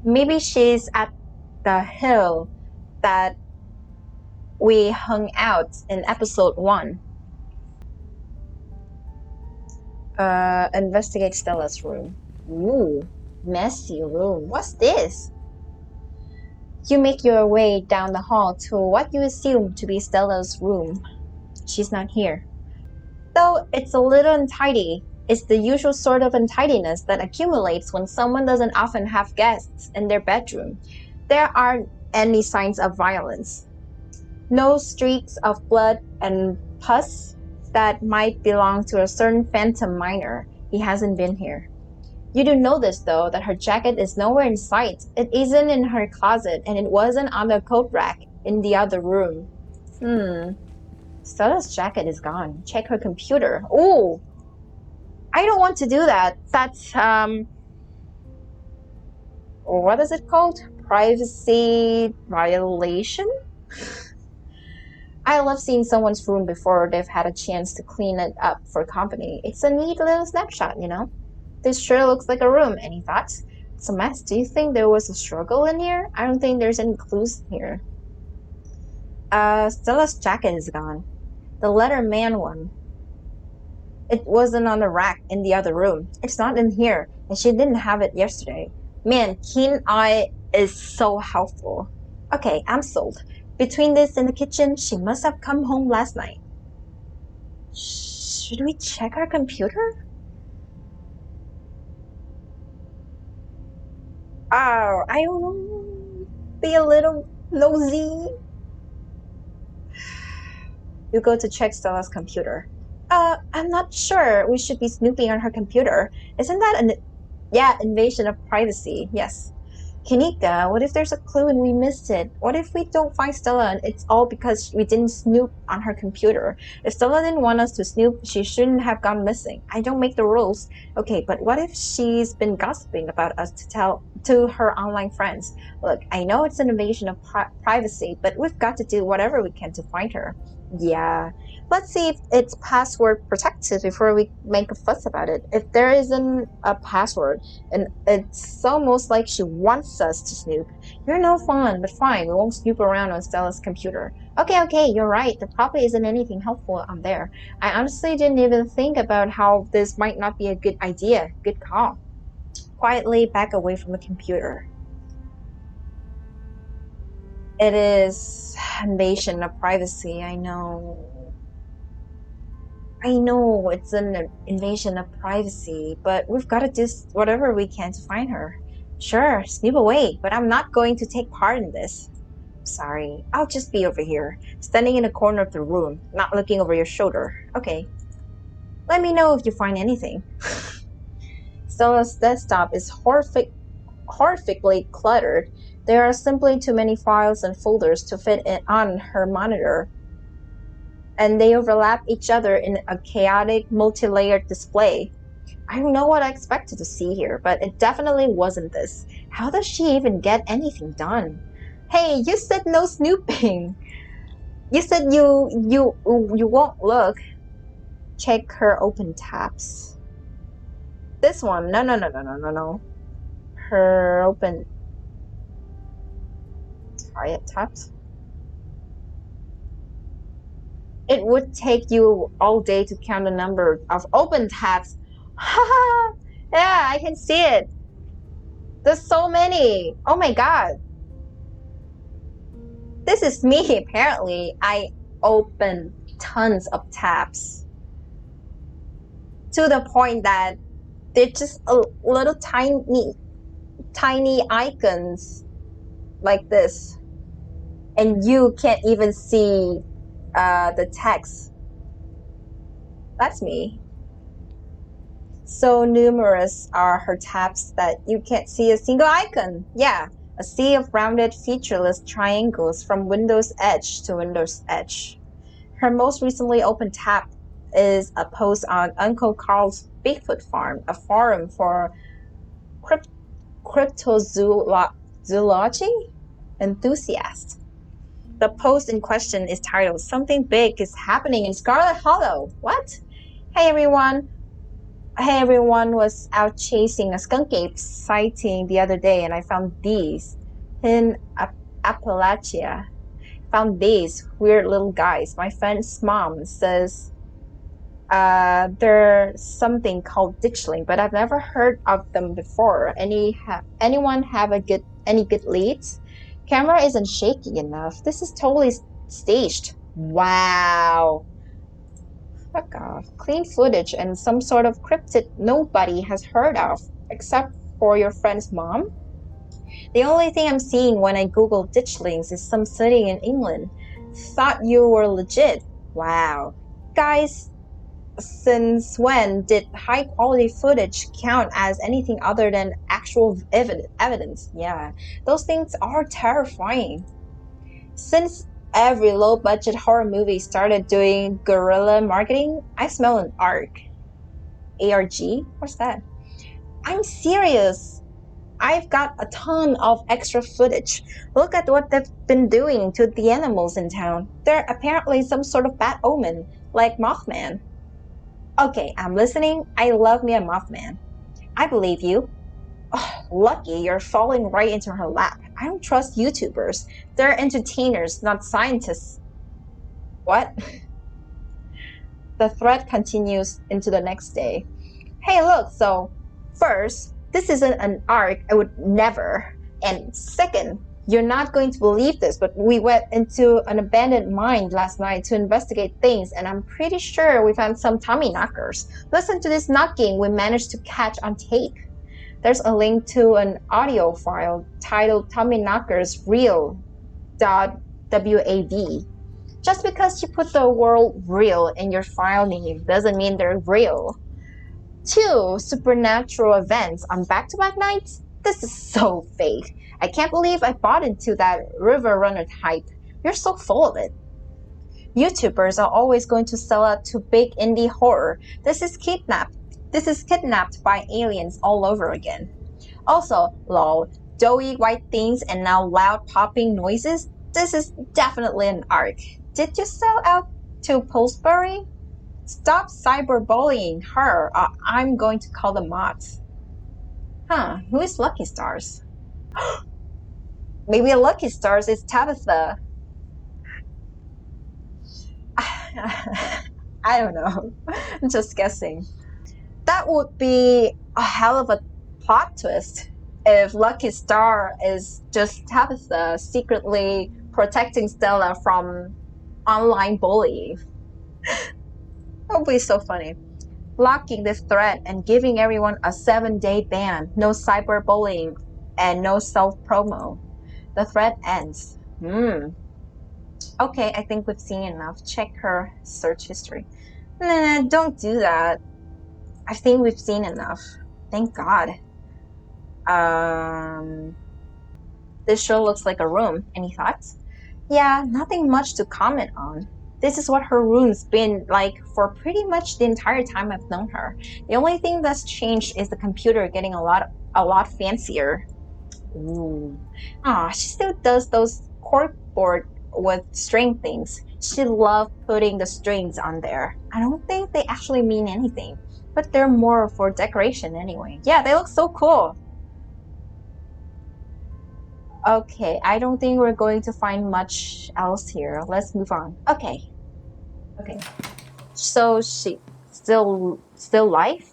Maybe she's at the hill that we hung out in episode 1. Investigate Stella's room. Ooh, messy room. What's this? You make your way down the hall to what you assume to be Stella's room. She's not here. Though it's a little untidy, it's the usual sort of untidiness that accumulates when someone doesn't often have guests in their bedroom. There aren't any signs of violence. No streaks of blood and pus that might belong to a certain phantom miner. He hasn't been here. You do notice, though, that her jacket is nowhere in sight. It isn't in her closet, and it wasn't on the coat rack in the other room. Stella's jacket is gone. Check her computer. Oh! I don't want to do that. That's, what is it called? Privacy violation? I love seeing someone's room before they've had a chance to clean it up for company. It's a neat little snapshot, you know? This sure looks like a room. Any thoughts? It's a mess. Do you think there was a struggle in here? I don't think there's any clues here. Stella's jacket is gone. The letter man one. It wasn't on the rack in the other room. It's not in here, and she didn't have it yesterday. Man, keen eye is so helpful. Okay, I'm sold. Between this and the kitchen, she must have come home last night. Should we check our computer? Oh, I don't know. Be a little nosy. You go to check Stella's computer. I'm not sure we should be snooping on her computer. Isn't that invasion of privacy? Yes. Kanika, what if there's a clue and we missed it? What if we don't find Stella and it's all because we didn't snoop on her computer? If Stella didn't want us to snoop, she shouldn't have gone missing. I don't make the rules. Okay, but what if she's been gossiping about us to tell to her online friends? Look, I know it's an invasion of privacy, but we've got to do whatever we can to find her. Yeah. Let's see if it's password protected before we make a fuss about it. If there isn't a password, and it's almost like she wants us to snoop. You're no fun, but fine, we won't snoop around on Stella's computer. Okay, you're right. There probably isn't anything helpful on there. I honestly didn't even think about how this might not be a good idea. Good call. Quietly back away from the computer. It is invasion of privacy, I know it's an invasion of privacy, but we've got to do whatever we can to find her. Sure, snoop away, but I'm not going to take part in this. Sorry, I'll just be over here, standing in a corner of the room, not looking over your shoulder. Okay. Let me know if you find anything. Stella's desktop is horrifically cluttered. There are simply too many files and folders to fit on her monitor, and they overlap each other in a chaotic, multi-layered display. I don't know what I expected to see here, but it definitely wasn't this. How does she even get anything done? Hey, you said no snooping. You said you won't look. Check her open tabs. This one. No. Her open quiet tabs. It would take you all day to count the number of open tabs. Haha! Yeah, I can see it. There's so many. Oh my god. This is me, apparently. I open tons of tabs. To the point that they're just a little tiny icons like this. And you can't even see the text. That's me. So numerous are her tabs that you can't see a single icon. Yeah, a sea of rounded, featureless triangles from Windows edge to Windows edge. Her most recently opened tab is a post on Uncle Carl's Bigfoot Farm, a forum for cryptozoology enthusiasts. The post in question is titled "Something Big is Happening in Scarlet Hollow." What? Hey everyone was out chasing a skunk ape sighting the other day, and I found these in Appalachia. Found these weird little guys. My friend's mom says they're something called ditchling, but I've never heard of them before. Anyone have any good leads? Camera isn't shaky enough. This is totally staged. Wow. Fuck off. Clean footage and some sort of cryptid nobody has heard of, except for your friend's mom? The only thing I'm seeing when I Google ditchlings is some city in England. Thought you were legit. Wow. Guys, since when did high quality footage count as anything other than actual evidence? Yeah, those things are terrifying. Since every low budget horror movie started doing guerrilla marketing, I smell an ARG. ARG? What's that? I'm serious. I've got a ton of extra footage. Look at what they've been doing to the animals in town. They're apparently some sort of bad omen, like Mothman. Okay, I'm listening. I love me a Mothman. I believe you. Oh, lucky you're falling right into her lap. I don't trust YouTubers. They're entertainers, not scientists. What? The thread continues into the next day. Hey, look, so first, this isn't an arc. I would never. And second, you're not going to believe this, but we went into an abandoned mine last night to investigate things, and I'm pretty sure we found some Tommy knockers. Listen to this knocking we managed to catch on tape. There's a link to an audio file titled Tommy Knockers Real.wav. Just because you put the word real in your file name doesn't mean they're real. 2 supernatural events on back-to-back nights? This is so fake. I can't believe I bought into that River Runner hype. You're so full of it. YouTubers are always going to sell out to big indie horror. This is kidnapped by aliens all over again. Also, lol, doughy white things and now loud popping noises? This is definitely an arc. Did you sell out to Pillsbury? Stop cyberbullying her, or I'm going to call the mods. Huh, who is Lucky Stars? Maybe Lucky Stars is Tabitha. I don't know. I'm just guessing. That would be a hell of a plot twist if Lucky Star is just Tabitha secretly protecting Stella from online bullying. That would be so funny. Blocking this thread and giving everyone a 7-day ban. No cyberbullying and no self-promo. The thread ends. Okay, I think we've seen enough. Check her search history. Nah, don't do that. I think we've seen enough. Thank God. This sure looks like a room. Any thoughts? Yeah, nothing much to comment on. This is what her room's been like for pretty much the entire time I've known her. The only thing that's changed is the computer getting a lot fancier. Ooh. She still does those corkboard with string things. She loved putting the strings on there. I don't think they actually mean anything, but they're more for decoration anyway. Yeah, they look so cool. Okay, I don't think we're going to find much else here. Let's move on. Okay. So she still live?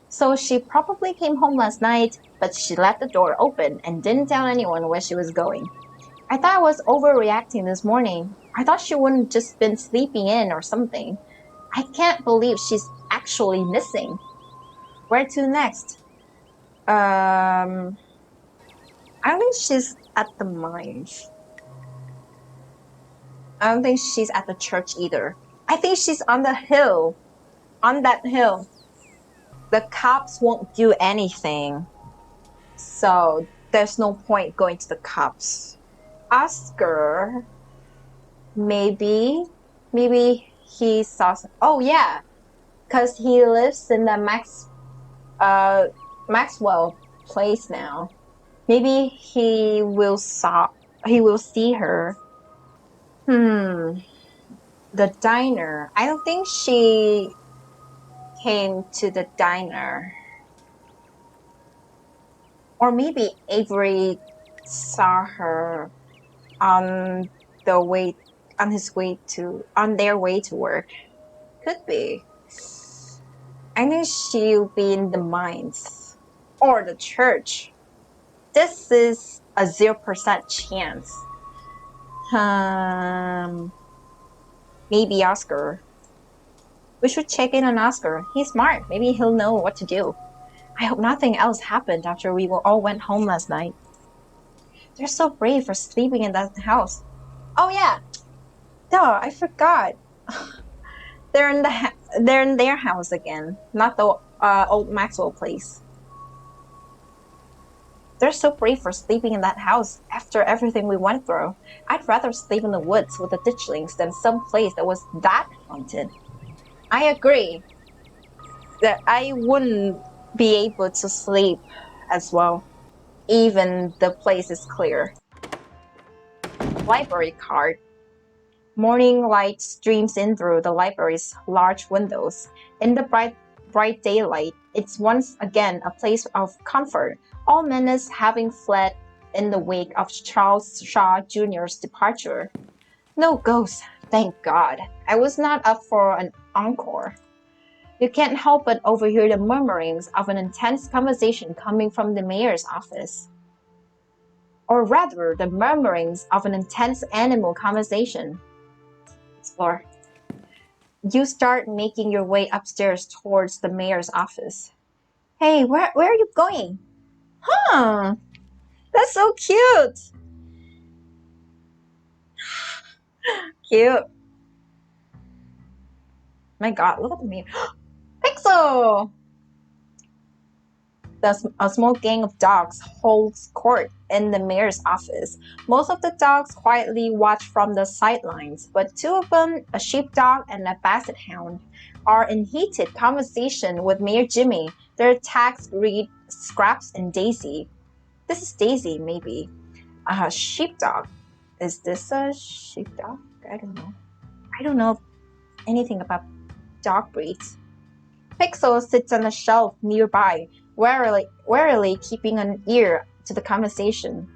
So she probably came home last night, but she left the door open and didn't tell anyone where she was going. I thought I was overreacting this morning. I thought she wouldn't just been sleeping in or something. I can't believe she's actually missing. Where to next? I don't think she's at the mines. I don't think she's at the church either. I think she's on the hill. On that hill. The cops won't do anything. So there's no point going to the cops. Oscar, maybe he saw some, oh yeah, because he lives in the Maxwell place now. Maybe he will see her. The diner. I don't think she came to the diner. Or maybe Avery saw her on their way to work. Could be. I think she'll be in the mines or the church. This is a 0% chance. Maybe Oscar. We should check in on Oscar. He's smart. Maybe he'll know what to do. I hope nothing else happened after we all went home last night. They're so brave for sleeping in that house. Oh yeah. Duh, I forgot. They're in their house again, not the old Maxwell place. They're so brave for sleeping in that house after everything we went through. I'd rather sleep in the woods with the ditchlings than some place that was that haunted. I agree that I wouldn't be able to sleep as well, even the place is clear. Library card. Morning light streams in through the library's large windows. In the bright daylight, it's once again a place of comfort, all menace having fled in the wake of Charles Shaw Jr.'s departure. No ghosts, thank God. I was not up for an encore. You can't help but overhear the murmurings of an intense conversation coming from the mayor's office. Or rather, the murmurings of an intense animal conversation. Explore. You start making your way upstairs towards the mayor's office. Hey, where are you going? Huh, that's so cute. Cute. My God, look at the mayor. Pixel! A small gang of dogs holds court in the mayor's office. Most of the dogs quietly watch from the sidelines, but two of them, a sheepdog and a basset hound, are in heated conversation with Mayor Jimmy. Their tags read Scraps and Daisy. This is Daisy, maybe. Sheepdog. Is this a sheepdog? I don't know. I don't know anything about dog breeds. Pixel sits on a shelf nearby, warily keeping an ear to the conversation.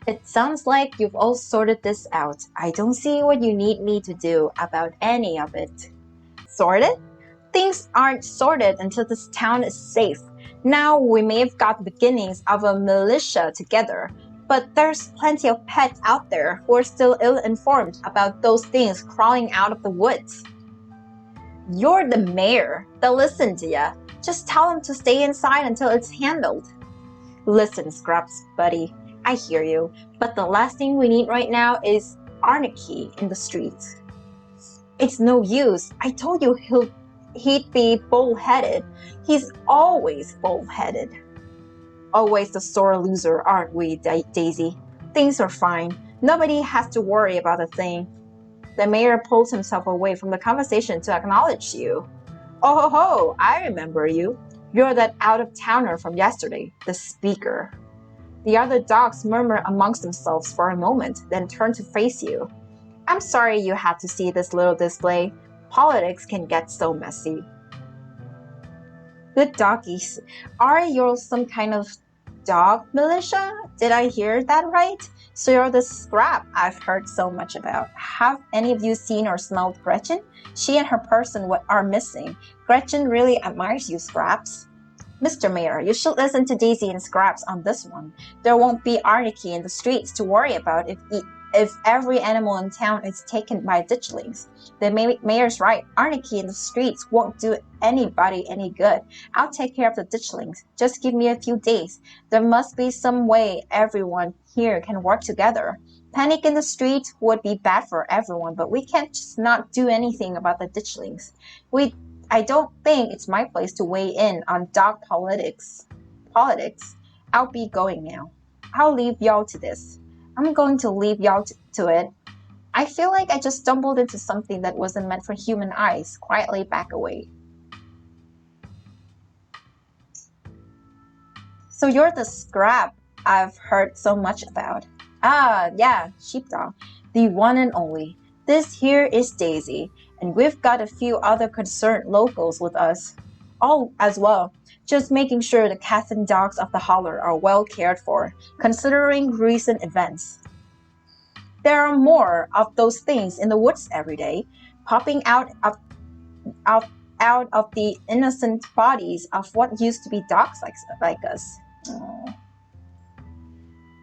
It sounds like you've all sorted this out. I don't see what you need me to do about any of it. Sorted? Things aren't sorted until this town is safe. Now we may have got the beginnings of a militia together, but there's plenty of pets out there who are still ill-informed about those things crawling out of the woods. You're the mayor. They'll listen to ya. Just tell them to stay inside until it's handled. Listen, Scraps, buddy, I hear you, but the last thing we need right now is anarchy in the streets. It's no use. I told you he'd be bull-headed. He's always bull-headed. Always the sore loser, aren't we, Daisy? Things are fine. Nobody has to worry about a thing. The mayor pulls himself away from the conversation to acknowledge you. Oh ho ho, I remember you. You're that out-of-towner from yesterday, the speaker. The other dogs murmur amongst themselves for a moment, then turn to face you. I'm sorry you had to see this little display. Politics can get so messy. Good doggies. Are you some kind of dog militia? Did I hear that right? So you're the Scrap I've heard so much about. Have any of you seen or smelled Gretchen? She and her person are missing. Gretchen really admires you, Scraps. Mr. Mayor, you should listen to Daisy and Scraps on this one. There won't be anarchy in the streets to worry about if every animal in town is taken by ditchlings. The mayor's right. Anarchy in the streets won't do anybody any good. I'll take care of the ditchlings. Just give me a few days. There must be some way everyone here can work together. Panic in the streets would be bad for everyone, but we can't just not do anything about the ditchlings. I don't think it's my place to weigh in on dog politics. I'll be going now. I'll leave y'all to this. I'm going to leave y'all to it. I feel like I just stumbled into something that wasn't meant for human eyes. Quietly back away. So you're the Scrap I've heard so much about. Ah, yeah, sheepdog. The one and only. This here is Daisy, and we've got a few other concerned locals with us. All as well. Just making sure the cats and dogs of the holler are well cared for, considering recent events. There are more of those things in the woods every day, popping out of the innocent bodies of what used to be dogs like us. Aww.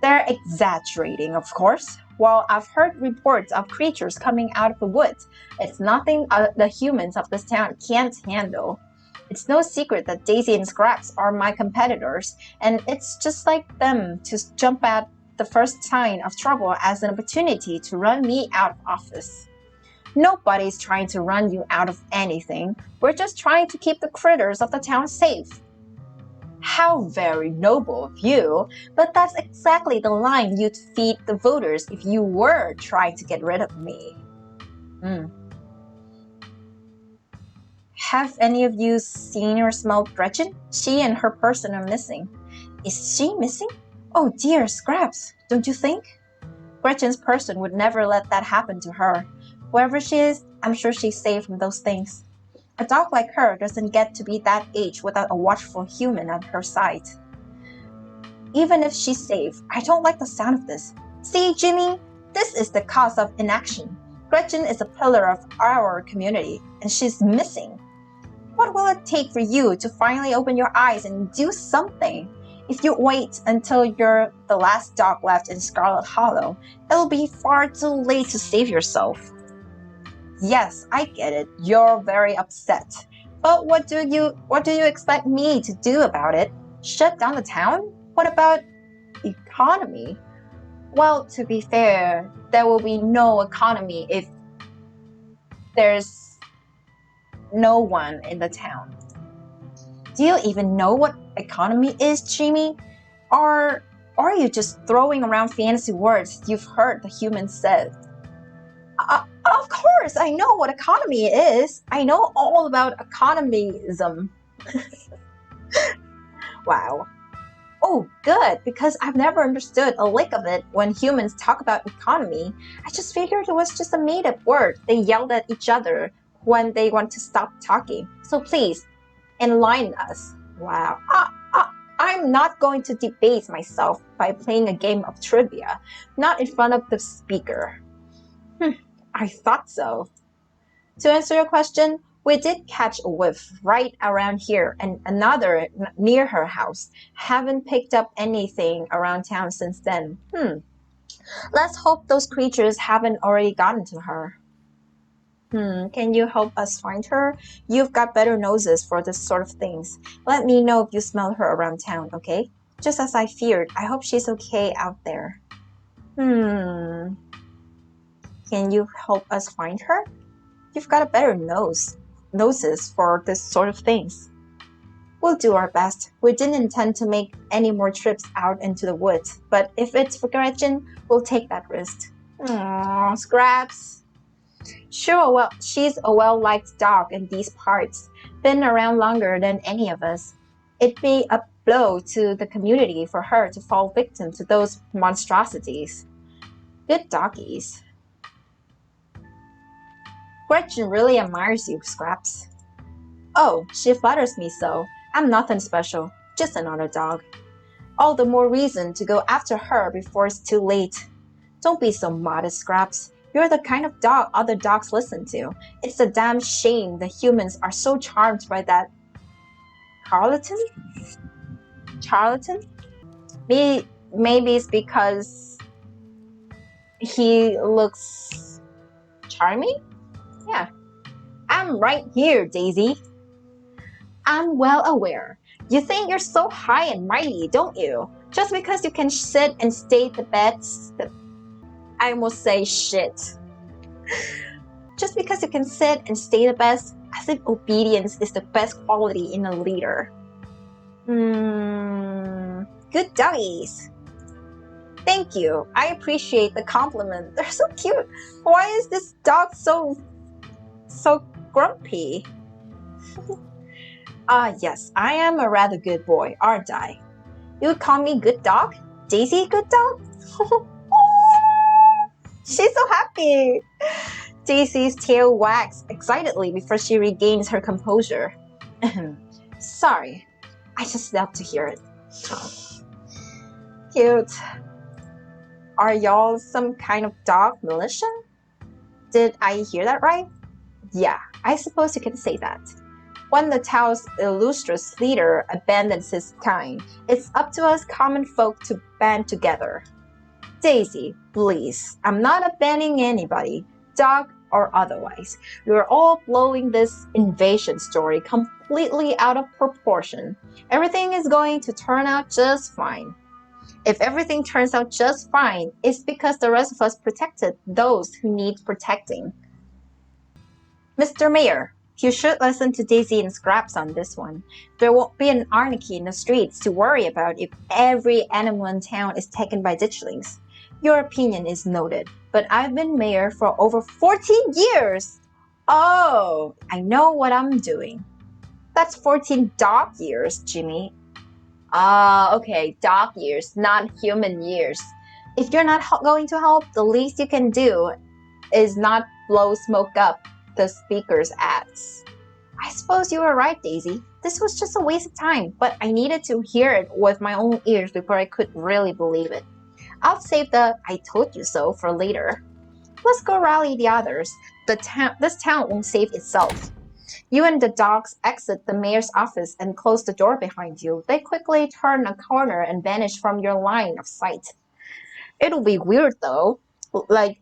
They're exaggerating, of course. While I've heard reports of creatures coming out of the woods, it's nothing the humans of this town can't handle. It's no secret that Daisy and Scraps are my competitors, and it's just like them to jump at the first sign of trouble as an opportunity to run me out of office. Nobody's trying to run you out of anything. We're just trying to keep the critters of the town safe. How very noble of you, but that's exactly the line you'd feed the voters if you were trying to get rid of me. Have any of you seen or smelled Gretchen? She and her person are missing. Is she missing? Oh dear, Scraps, don't you think? Gretchen's person would never let that happen to her. Wherever she is, I'm sure she's safe from those things. A dog like her doesn't get to be that age without a watchful human at her side. Even if she's safe, I don't like the sound of this. See, Jimmy, this is the cause of inaction. Gretchen is a pillar of our community, and she's missing. What will it take for you to finally open your eyes and do something? If you wait until you're the last dog left in Scarlet Hollow, it'll be far too late to save yourself. Yes, I get it. You're very upset. But what do you expect me to do about it? Shut down the town? What about economy? Well, to be fair, there will be no economy if there's no one in the town. Do you even know what economy is, Jimmy? Or are you just throwing around fancy words you've heard the humans say? Of course, I know what economy is. I know all about economism. Wow. Oh, good, because I've never understood a lick of it when humans talk about economy. I just figured it was just a made-up word they yelled at each other when they want to stop talking. So please, enlighten us. Wow. I'm not going to debase myself by playing a game of trivia, not in front of the speaker. I thought so. To answer your question, we did catch a whiff right around here and another near her house. Haven't picked up anything around town since then. Let's hope those creatures haven't already gotten to her. Can you help us find her? You've got better noses for this sort of things. Let me know if you smell her around town, okay? Just as I feared. I hope she's okay out there. Can you help us find her? You've got a better noses for this sort of things. We'll do our best. We didn't intend to make any more trips out into the woods, but if it's for Gretchen, we'll take that risk. Aww, Scraps. Sure, well, she's a well-liked dog in these parts. Been around longer than any of us. It'd be a blow to the community for her to fall victim to those monstrosities. Good doggies. Gretchen really admires you, Scraps. Oh, she flatters me so. I'm nothing special, just another dog. All the more reason to go after her before it's too late. Don't be so modest, Scraps. You're the kind of dog other dogs listen to. It's a damn shame the humans are so charmed by that charlatan? Charlatan? Maybe it's because he looks charming? Yeah. I'm right here, Daisy. I'm well aware. You think you're so high and mighty, don't you? Just because you can sit and stay the best. I almost say shit. Just because you can sit and stay the best, as if obedience is the best quality in a leader. Good doggies. Thank you. I appreciate the compliment. They're so cute. Why is this dog so grumpy? Yes, I am a rather good boy, aren't I? You would call me good dog? Daisy good dog? She's so happy. Daisy's tail wags excitedly before she regains her composure. Sorry, I just love to hear it. Cute. Are y'all some kind of dog militia? Did I hear that right? Yeah, I suppose you can say that. When the town's illustrious leader abandons his kind, it's up to us common folk to band together. Daisy, please, I'm not abandoning anybody, dog or otherwise. You're all blowing this invasion story completely out of proportion. Everything is going to turn out just fine. If everything turns out just fine, it's because the rest of us protected those who need protecting. Mr. Mayor, you should listen to Daisy and Scraps on this one. There won't be an anarchy in the streets to worry about if every animal in town is taken by ditchlings. Your opinion is noted, but I've been mayor for over 14 years! Oh, I know what I'm doing. That's 14 dog years, Jimmy. Okay, dog years, not human years. If you're not going to help, the least you can do is not blow smoke up the speaker's ass. I suppose you were right, Daisy. This was just a waste of time, but I needed to hear it with my own ears before I could really believe it. I'll save the I told you so for later. Let's go rally the others. This town won't save itself. You and the dogs exit the mayor's office and close the door behind you. They quickly turn a corner and vanish from your line of sight. It'll be weird though. Like,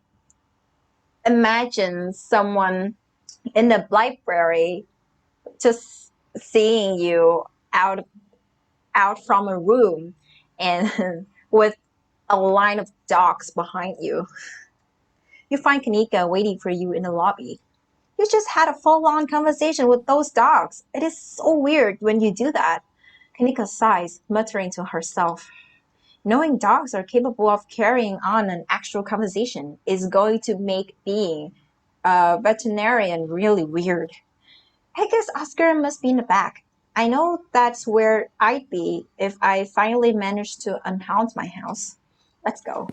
imagine someone in the library just seeing you out from a room and with a line of dogs behind you. You find Kanika waiting for you in the lobby. You just had a full-on conversation with those dogs. It is so weird when you do that. Kanika sighs, muttering to herself. Knowing dogs are capable of carrying on an actual conversation is going to make being a veterinarian really weird. I guess Oscar must be in the back. I know that's where I'd be if I finally managed to unhound my house. Let's go.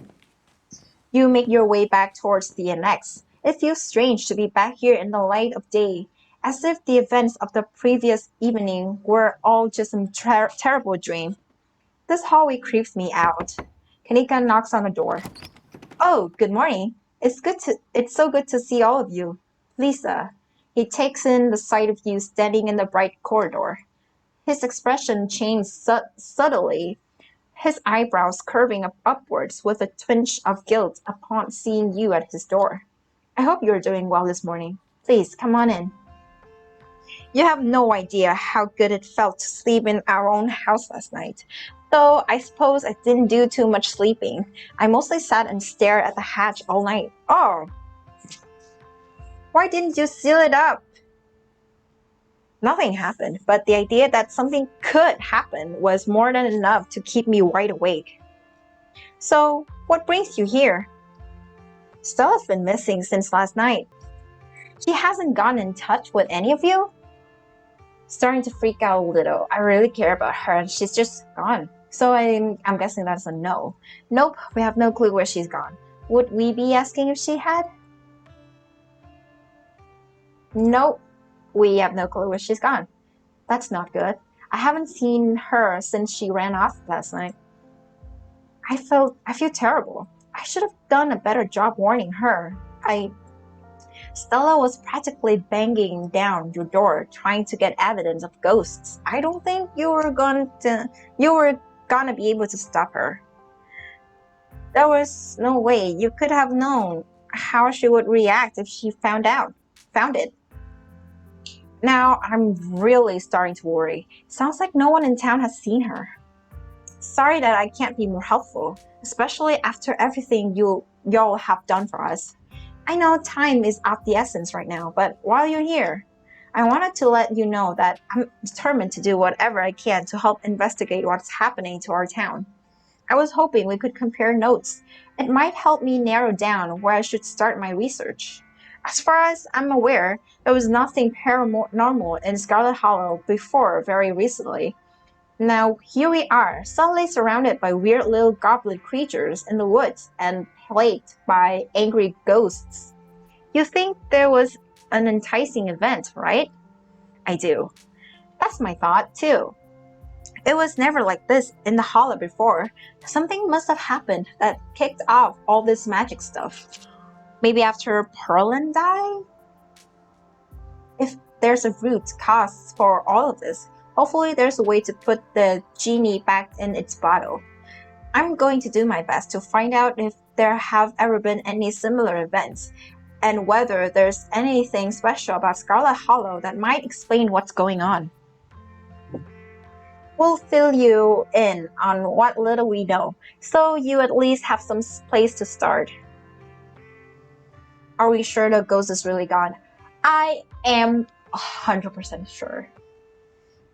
You make your way back towards the annex. It feels strange to be back here in the light of day, as if the events of the previous evening were all just a terrible dream. This hallway creeps me out. Kanika knocks on the door. Oh, good morning. It's so good to see all of you. Lisa. He takes in the sight of you standing in the bright corridor. His expression changes subtly, his eyebrows curving upwards with a twinge of guilt upon seeing you at his door. I hope you're doing well this morning. Please, come on in. You have no idea how good it felt to sleep in our own house last night. Though I suppose I didn't do too much sleeping. I mostly sat and stared at the hatch all night. Oh, why didn't you seal it up? Nothing happened, but the idea that something could happen was more than enough to keep me wide awake. So, what brings you here? Stella's been missing since last night. She hasn't gotten in touch with any of you? Starting to freak out a little. I really care about her and she's just gone. So I'm guessing that's a no. Nope, we have no clue where she's gone. Would we be asking if she had? Nope, we have no clue where she's gone. That's not good. I haven't seen her since she ran off last night. I feel terrible. I should have done a better job warning her. Stella was practically banging down your door trying to get evidence of ghosts. I don't think you were gonna be able to stop her. There was no way you could have known how she would react if she found it. Now I'm really starting to worry. Sounds like no one in town has seen her. Sorry that I can't be more helpful, especially after everything y'all have done for us. I know time is of the essence right now, but while you're here, I wanted to let you know that I'm determined to do whatever I can to help investigate what's happening to our town. I was hoping we could compare notes. It might help me narrow down where I should start my research. As far as I'm aware, there was nothing paranormal in Scarlet Hollow before very recently. Now, here we are, suddenly surrounded by weird little goblin creatures in the woods and plagued by angry ghosts. You think there was an enticing event, right? I do. That's my thought, too. It was never like this in the hollow before. Something must have happened that kicked off all this magic stuff. Maybe after Perlin died? If there's a root cause for all of this, hopefully there's a way to put the genie back in its bottle. I'm going to do my best to find out if there have ever been any similar events, and whether there's anything special about Scarlet Hollow that might explain what's going on. We'll fill you in on what little we know, so you at least have some place to start. Are we sure the ghost is really gone? I am 100% sure.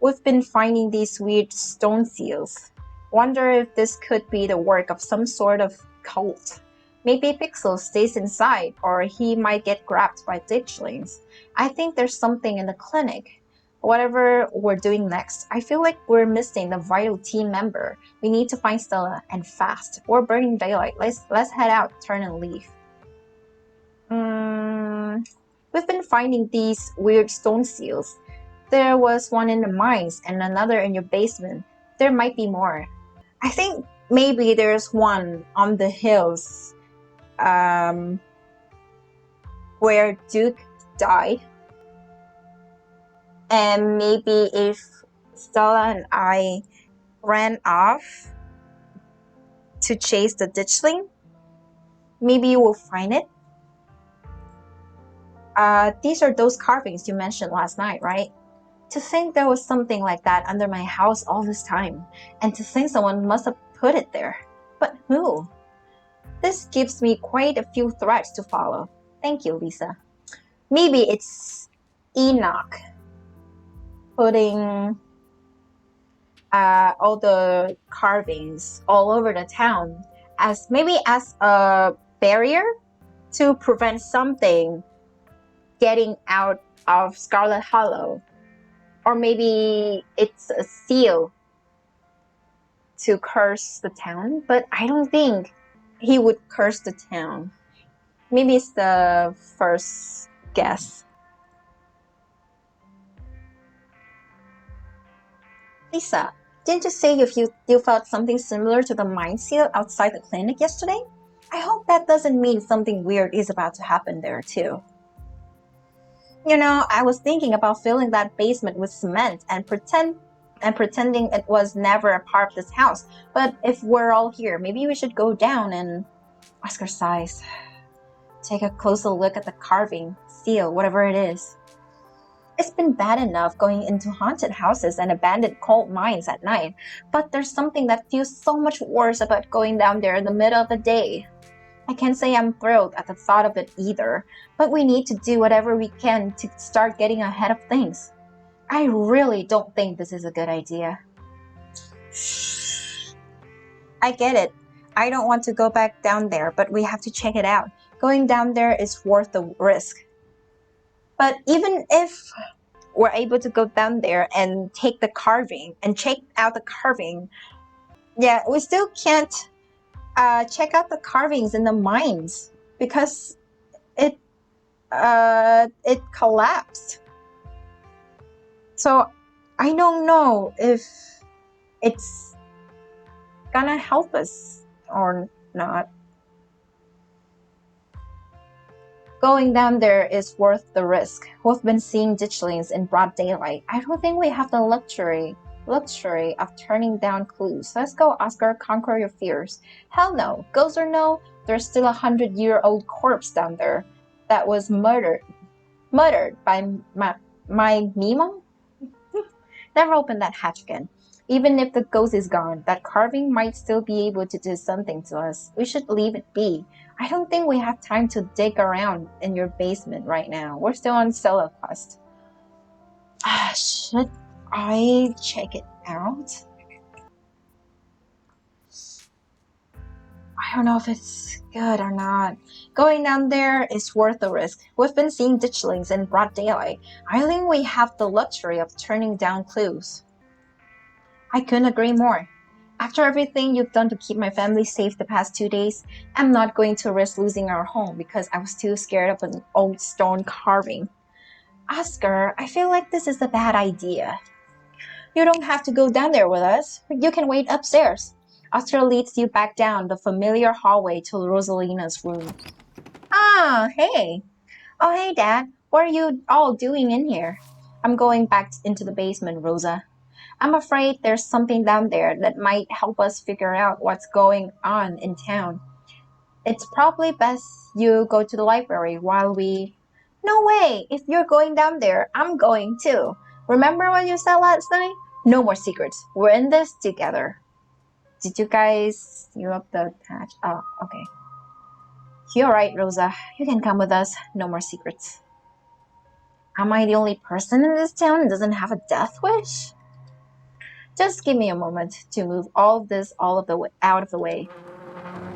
We've been finding these weird stone seals. Wonder if this could be the work of some sort of cult. Maybe Pixel stays inside, or he might get grabbed by ditchlings. I think there's something in the clinic. Whatever we're doing next, I feel like we're missing the vital team member. We need to find Stella, and fast. We're burning daylight. Let's head out, turn and leave. We've been finding these weird stone seals. There was one in the mines and another in your basement. There might be more. I think maybe there's one on the hills where Duke died. And maybe if Stella and I ran off to chase the ditchling, maybe you will find it. These are those carvings you mentioned last night, right? To think there was something like that under my house all this time, and to think someone must have put it there. But who? This gives me quite a few threads to follow. Thank you, Lisa. Maybe it's Enoch putting all the carvings all over the town as a barrier to prevent something getting out of Scarlet Hollow. Or maybe it's a seal to curse the town, but I don't think he would curse the town. Maybe it's the first guess. Lisa, didn't you say you felt something similar to the mind seal outside the clinic yesterday? I hope that doesn't mean something weird is about to happen there too. You know, I was thinking about filling that basement with cement and pretending it was never a part of this house. But if we're all here, maybe we should go down and Oscar sighs. Take a closer look at the carving, seal, whatever it is. It's been bad enough going into haunted houses and abandoned coal mines at night, but there's something that feels so much worse about going down there in the middle of the day. I can't say I'm thrilled at the thought of it either, but we need to do whatever we can to start getting ahead of things. I really don't think this is a good idea. I get it. I don't want to go back down there, but we have to check it out. Going down there is worth the risk. But even if we're able to go down there and take the carving and check out the carving, yeah, we still can't check out the carvings in the mines because it collapsed. So I don't know if it's gonna help us or not. Going down there is worth the risk. We've been seeing ditchlings in broad daylight. I don't think we have the luxury of turning down clues. Let's go, Oscar, conquer your fears. Hell no. Ghost or no, there's still a 100-year-old corpse down there that was murdered by my Mimo? Never open that hatch again. Even if the ghost is gone, that carving might still be able to do something to us. We should leave it be. I don't think we have time to dig around in your basement right now. We're still on Stella quest. Should I check it out? I don't know if it's good or not. Going down there is worth the risk. We've been seeing ditchlings in broad daylight. I think we have the luxury of turning down clues. I couldn't agree more. After everything you've done to keep my family safe the past 2 days, I'm not going to risk losing our home because I was too scared of an old stone carving. Oscar, I feel like this is a bad idea. You don't have to go down there with us. You can wait upstairs. Oscar leads you back down the familiar hallway to Rosalina's room. Ah, hey. Oh, hey, Dad. What are you all doing in here? I'm going back into the basement, Rosa. I'm afraid there's something down there that might help us figure out what's going on in town. It's probably best you go to the library while we... No way! If you're going down there, I'm going too. Remember what you said last night? No more secrets. We're in this together. Did you guys seal up the hatch? Oh, okay. You're right, Rosa. You can come with us. No more secrets. Am I the only person in this town that doesn't have a death wish? Just give me a moment to move all of this out of the way.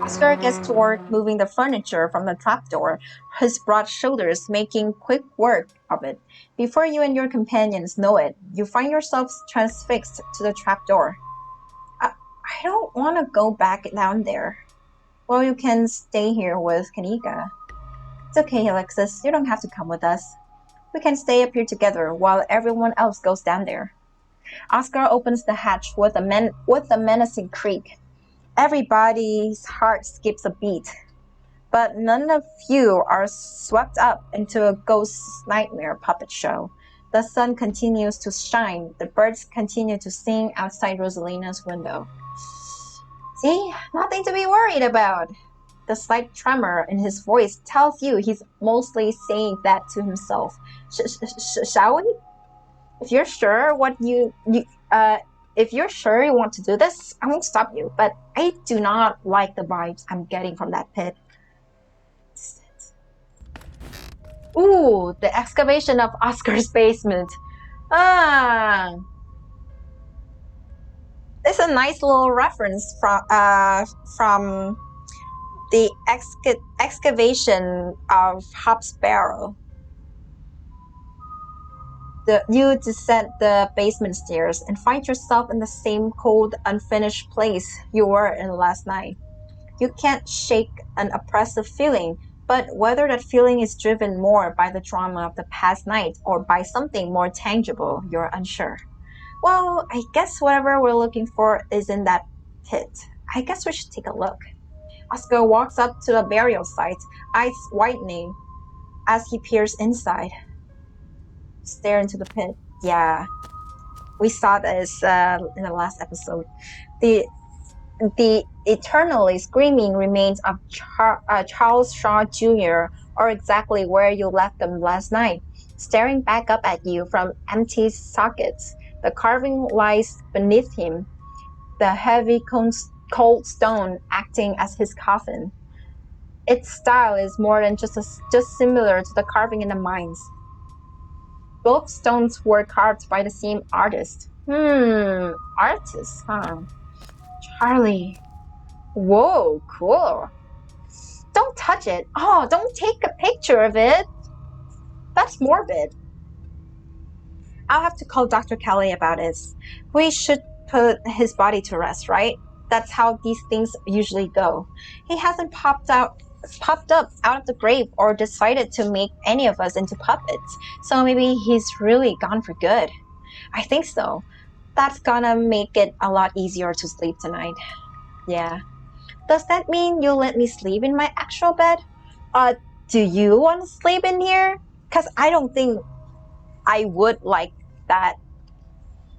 Oscar gets to work moving the furniture from the trapdoor, his broad shoulders making quick work of it. Before you and your companions know it, you find yourselves transfixed to the trapdoor. I don't want to go back down there. Well, you can stay here with Kanika. It's okay, Alexis. You don't have to come with us. We can stay up here together while everyone else goes down there. Oscar opens the hatch with a menacing creak. Everybody's heart skips a beat, but none of you are swept up into a ghost nightmare puppet show. The sun continues to shine. The birds continue to sing outside Rosalina's window. See? Nothing to be worried about. The slight tremor in his voice tells you he's mostly saying that to himself. Shall we? If you're sure if you're sure you want to do this, I won't stop you. But I do not like the vibes I'm getting from that pit. Ooh, the excavation of Oscar's basement. It's a nice little reference from the excavation of Hop's Barrow. You descend the basement stairs and find yourself in the same cold, unfinished place you were in last night. You can't shake an oppressive feeling, but whether that feeling is driven more by the drama of the past night or by something more tangible, you're unsure. Well, I guess whatever we're looking for is in that pit. I guess we should take a look. Oscar walks up to the burial site, eyes widening as he peers inside. Stare into the pit. Yeah, we saw this in the last episode. The eternally screaming remains of Charles Shaw Jr. are exactly where you left them last night. staring back up at you from empty sockets. The carving lies beneath him, the heavy cold stone acting as his coffin. Its style is more than just similar to the carving in the mines. Both stones were carved by the same artist. Artist, huh? Charlie. Whoa, cool. Don't touch it. Oh, don't take a picture of it. That's morbid. I'll have to call Dr. Kelly about this. We should put his body to rest, right? That's how these things usually go. He hasn't popped up out of the grave or decided to make any of us into puppets. So maybe he's really gone for good. I think so. That's gonna make it a lot easier to sleep tonight. Yeah. Does that mean you'll let me sleep in my actual bed? Do you want to sleep in here? Because I don't think I would like that.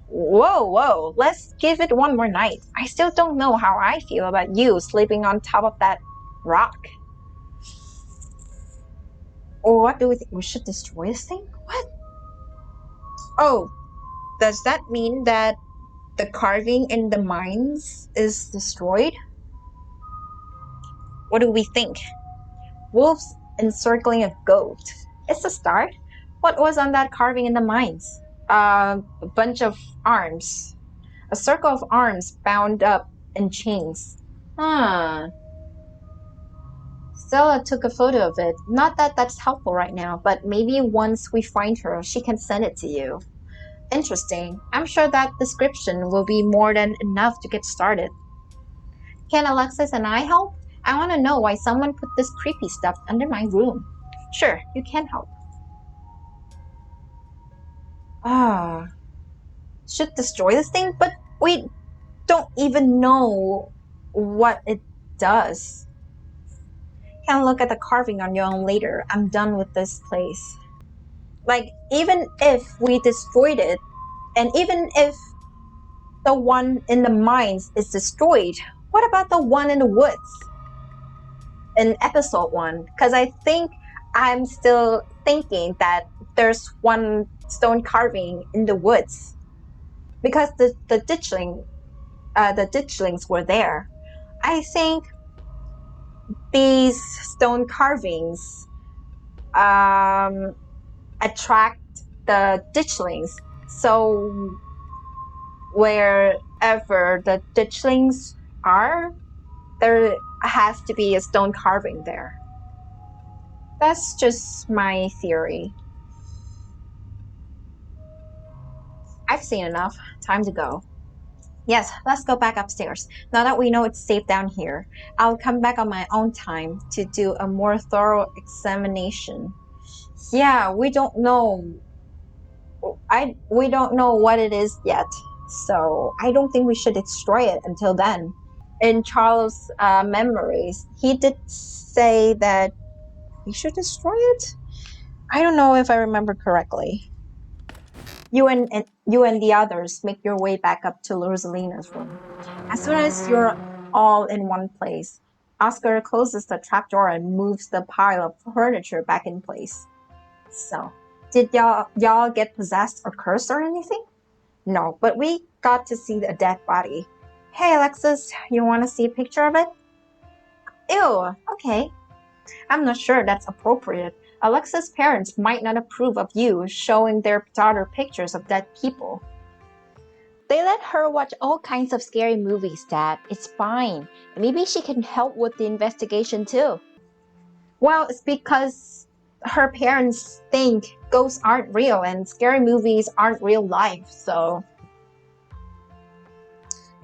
Whoa, let's give it one more night. I still don't know how I feel about you sleeping on top of that rock. Or what do we think? We should destroy this thing? What? Oh, does that mean that the carving in the mines is destroyed? What do we think? Wolves encircling a goat. It's a start. What was on that carving in the mines? A bunch of arms. A circle of arms bound up in chains. Huh. Stella took a photo of it. Not that that's helpful right now, but maybe once we find her, she can send it to you. Interesting. I'm sure that description will be more than enough to get started. Can Alexis and I help? I want to know why someone put this creepy stuff under my room. Sure, you can help. Should destroy this thing, but we don't even know what it does. Can look at the carving on your own later. I'm done with this place. Like, even if we destroyed it, and even if the one in the mines is destroyed, what about the one in the woods in episode 1? Because I think I'm still thinking that there's one stone carving in the woods because the ditchlings were there. I think these stone carvings attract the ditchlings. So wherever the ditchlings are, there has to be a stone carving there. That's just my theory. I've seen enough. Time to go. Yes, let's go back upstairs. Now that we know it's safe down here, I'll come back on my own time to do a more thorough examination. Yeah, we don't know. We don't know what it is yet, so I don't think we should destroy it until then. In Charles' memories, he did say that we should destroy it. I don't know if I remember correctly. You and the others make your way back up to Rosalina's room. As soon as you're all in one place, Oscar closes the trapdoor and moves the pile of furniture back in place. So, did y'all get possessed or cursed or anything? No, but we got to see a dead body. Hey Alexis, you want to see a picture of it? Ew, okay. I'm not sure that's appropriate. Alexa's parents might not approve of you showing their daughter pictures of dead people. They let her watch all kinds of scary movies, Dad. It's fine. Maybe she can help with the investigation too. Well, it's because her parents think ghosts aren't real and scary movies aren't real life, so...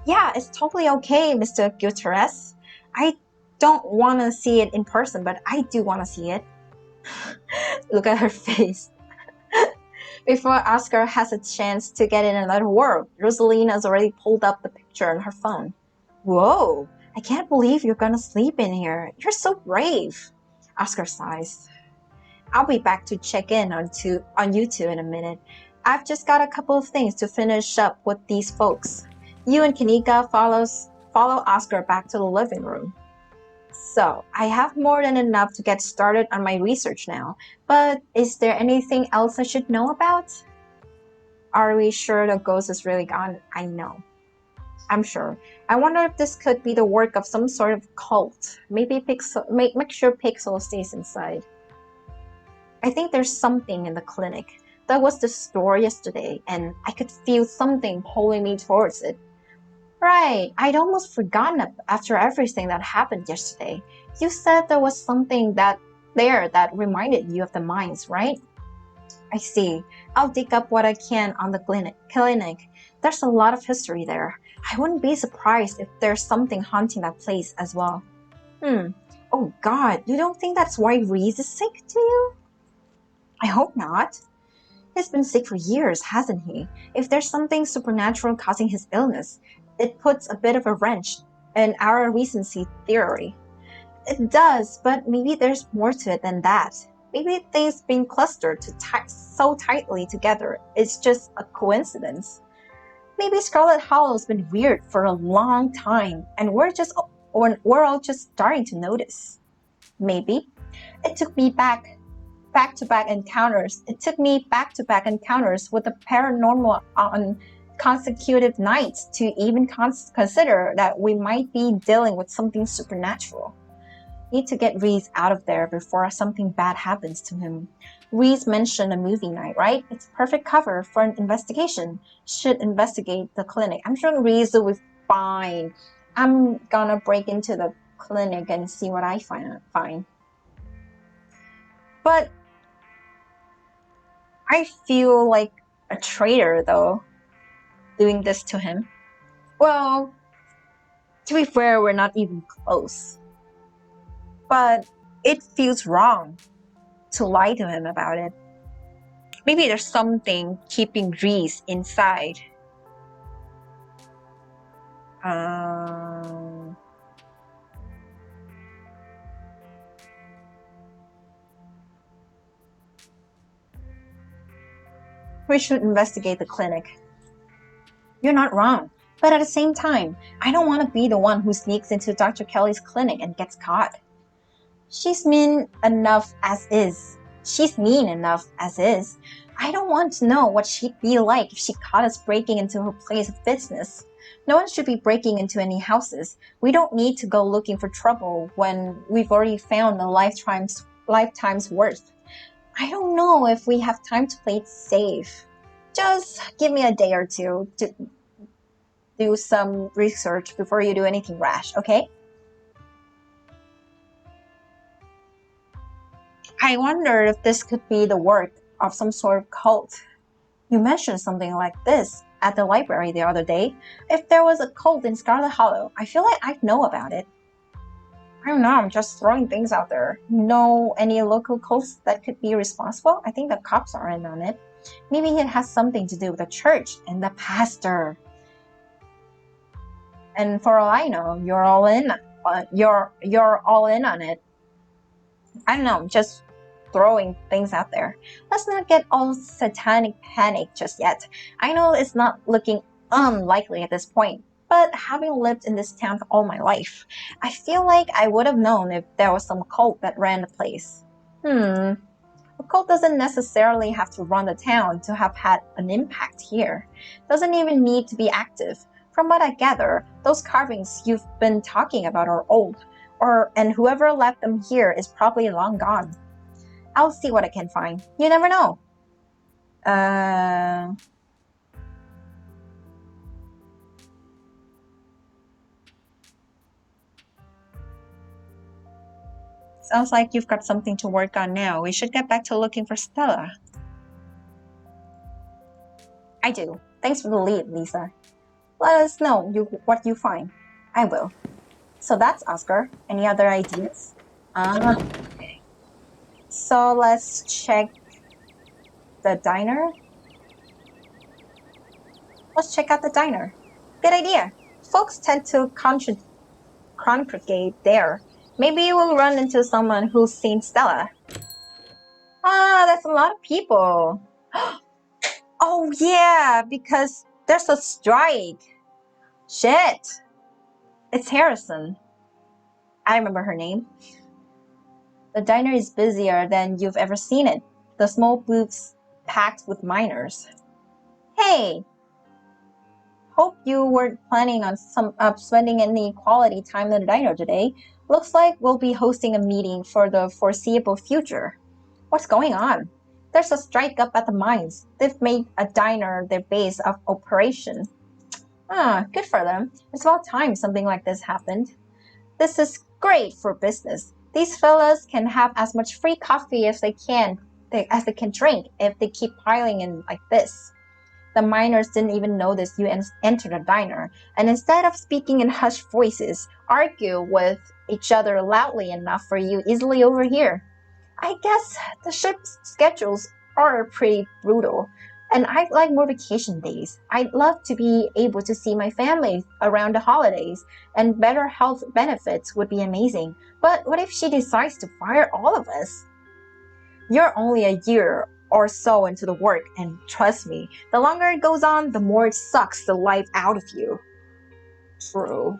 Yeah, it's totally okay, Mr. Gutierrez. I don't want to see it in person, but I do want to see it. Look at her face. Before Oscar has a chance to get in another word, Rosalina's already pulled up the picture on her phone. Whoa, I can't believe you're gonna sleep in here. You're so brave. Oscar sighs. I'll be back to check in on you two in a minute. I've just got a couple of things to finish up with these folks. You and Kanika follow Oscar back to the living room. So, I have more than enough to get started on my research now, but is there anything else I should know about? Are we sure the ghost is really gone? I know. I'm sure. I wonder if this could be the work of some sort of cult. Maybe make sure Pixel stays inside. I think there's something in the clinic. That was the store yesterday, and I could feel something pulling me towards it. Right, I'd almost forgotten after everything that happened yesterday. You said there was something that reminded you of the mines, right? I see. I'll dig up what I can on the clinic. There's a lot of history there. I wouldn't be surprised if there's something haunting that place as well. Oh God, you don't think that's why Reese is sick, do you? I hope not. He's been sick for years, hasn't he? If there's something supernatural causing his illness, it puts a bit of a wrench in our recency theory. It does, but maybe there's more to it than that. Maybe things being clustered so tightly together is just a coincidence. Maybe Scarlet Hollow's been weird for a long time, and we're all just starting to notice. Maybe it took me back-to-back encounters. It took me back-to-back encounters with the paranormal on consecutive nights to even consider that we might be dealing with something supernatural. Need to get Reese out of there before something bad happens to him. Reese mentioned a movie night, right? It's perfect cover for an investigation. Should investigate the clinic. I'm sure Reese will be fine. I'm gonna break into the clinic and see what I find. But I feel like a traitor, though, doing this to him. Well, to be fair, we're not even close. But it feels wrong to lie to him about it. Maybe there's something keeping Reese inside. We should investigate the clinic. You're not wrong. But at the same time, I don't want to be the one who sneaks into Dr. Kelly's clinic and gets caught. She's mean enough as is. I don't want to know what she'd be like if she caught us breaking into her place of business. No one should be breaking into any houses. We don't need to go looking for trouble when we've already found a lifetime's worth. I don't know if we have time to play it safe. Just give me a day or two to do some research before you do anything rash, okay? I wonder if this could be the work of some sort of cult. You mentioned something like this at the library the other day. If there was a cult in Scarlet Hollow, I feel like I'd know about it. I don't know, I'm just throwing things out there. Know any local cults that could be responsible? I think the cops are in on it. Maybe it has something to do with the church and the pastor. And for all I know, you're all in. You're all in on it. I don't know, just throwing things out there. Let's not get all satanic panic just yet. I know it's not looking unlikely at this point, but having lived in this town for all my life, I feel like I would have known if there was some cult that ran the place. A cult doesn't necessarily have to run the town to have had an impact here. Doesn't even need to be active. From what I gather, those carvings you've been talking about are old, and whoever left them here is probably long gone. I'll see what I can find. You never know. Sounds like you've got something to work on now. We should get back to looking for Stella. I do. Thanks for the lead, Lisa. Let us know what you find. I will. So that's Oscar. Any other ideas? Okay. So let's check the diner. Let's check out the diner. Good idea. Folks tend to congregate there. Maybe we'll run into someone who's seen Stella. That's a lot of people. Oh yeah, because there's a strike. Shit. It's Harrison. I remember her name. The diner is busier than you've ever seen it. The small booths packed with miners. Hey, hope you weren't planning on spending any quality time in the diner today. Looks like we'll be hosting a meeting for the foreseeable future. What's going on? There's a strike up at the mines. They've made a diner their base of operation. Ah, good for them. It's about time something like this happened. This is great for business. These fellas can have as much free coffee as they can drink if they keep piling in like this. The miners didn't even notice you entered the diner, and instead of speaking in hushed voices, argue with each other loudly enough for you easily overhear. I guess the ship's schedules are pretty brutal, and I'd like more vacation days. I'd love to be able to see my family around the holidays, and better health benefits would be amazing. But what if she decides to fire all of us? You're only a year or so into the work, and trust me, the longer it goes on, the more it sucks the life out of you. True.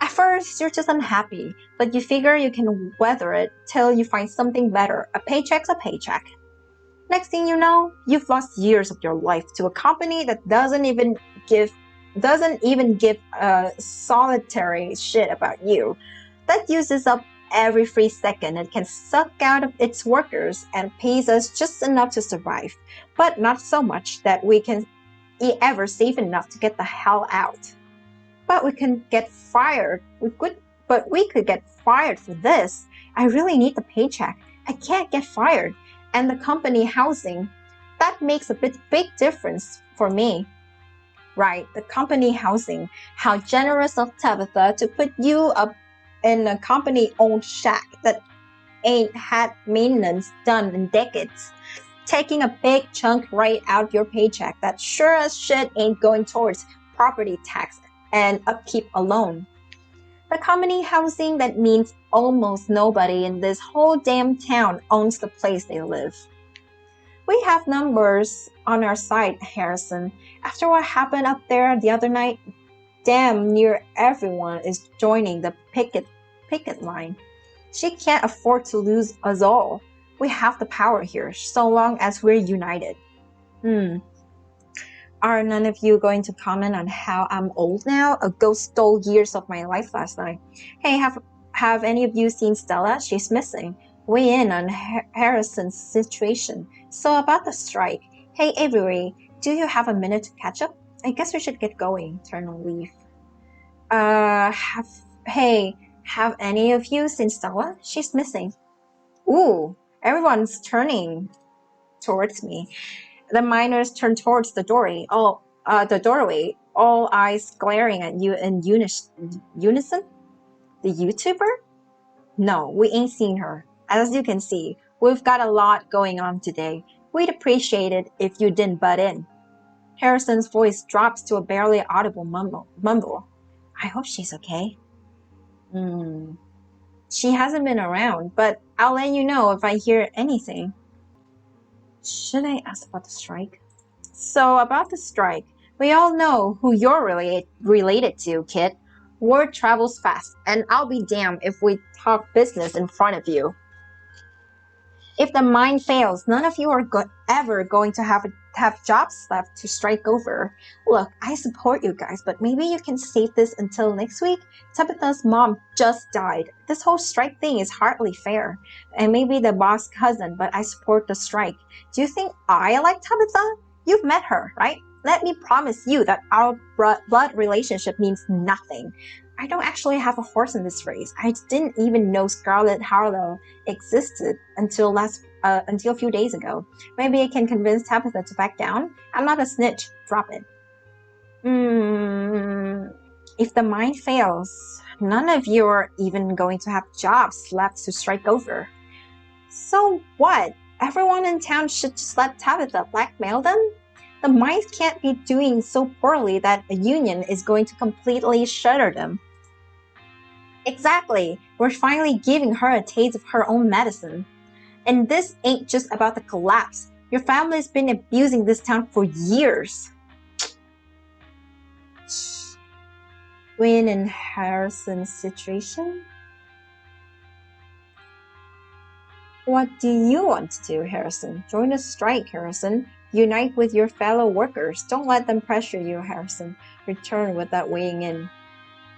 At first, you're just unhappy, but you figure you can weather it till you find something better. A paycheck's a paycheck. Next thing you know, you've lost years of your life to a company that doesn't even give a solitary shit about you. That uses up every free second it can suck out of its workers and pays us just enough to survive, but not so much that we can ever save enough to get the hell out. But we could get fired for this. I really need the paycheck. I can't get fired. And the company housing, that makes a big difference for me. Right, the company housing. How generous of Tabitha to put you up in a company-owned shack that ain't had maintenance done in decades. Taking a big chunk right out of your paycheck that sure as shit ain't going towards property tax and upkeep alone. The company housing that means almost nobody in this whole damn town owns the place they live. We have numbers on our side, Harrison. After what happened up there the other night, damn near everyone is joining the picket line. She can't afford to lose us all. We have the power here, so long as we're united. Are none of you going to comment on how I'm old now? A ghost stole years of my life last night. Hey, have any of you seen Stella? She's missing. Weigh in on Harrison's situation. So about the strike. Hey, Avery, do you have a minute to catch up? I guess we should get going. Turn on leave. Have any of you seen Stella? She's missing. Ooh, everyone's turning towards me. The miners turn towards the doorway, all eyes glaring at you in unison. The YouTuber? No, we ain't seen her. As you can see, we've got a lot going on today. We'd appreciate it if you didn't butt in. Harrison's voice drops to a barely audible mumble. I hope she's okay. She hasn't been around, but I'll let you know if I hear anything. Should I ask about the strike? So about the strike, we all know who you're related to, kid. Word travels fast, and I'll be damned if we talk business in front of you. If the mine fails, none of you are ever going to have jobs left to strike over. Look, I support you guys, but maybe you can save this until next week? Tabitha's mom just died. This whole strike thing is hardly fair. And maybe the boss cousin, but I support the strike. Do you think I like Tabitha? You've met her, right? Let me promise you that our blood relationship means nothing. I don't actually have a horse in this race. I didn't even know Scarlet Harlow existed until a few days ago. Maybe I can convince Tabitha to back down. I'm not a snitch. Drop it. If the mine fails, none of you are even going to have jobs left to strike over. So what? Everyone in town should just let Tabitha blackmail them? The mines can't be doing so poorly that a union is going to completely shutter them. Exactly. We're finally giving her a taste of her own medicine. And this ain't just about the collapse. Your family's been abusing this town for years. Win and Harrison's situation? What do you want to do, Harrison? Join a strike, Harrison. Unite with your fellow workers. Don't let them pressure you, Harrison. Return without weighing in.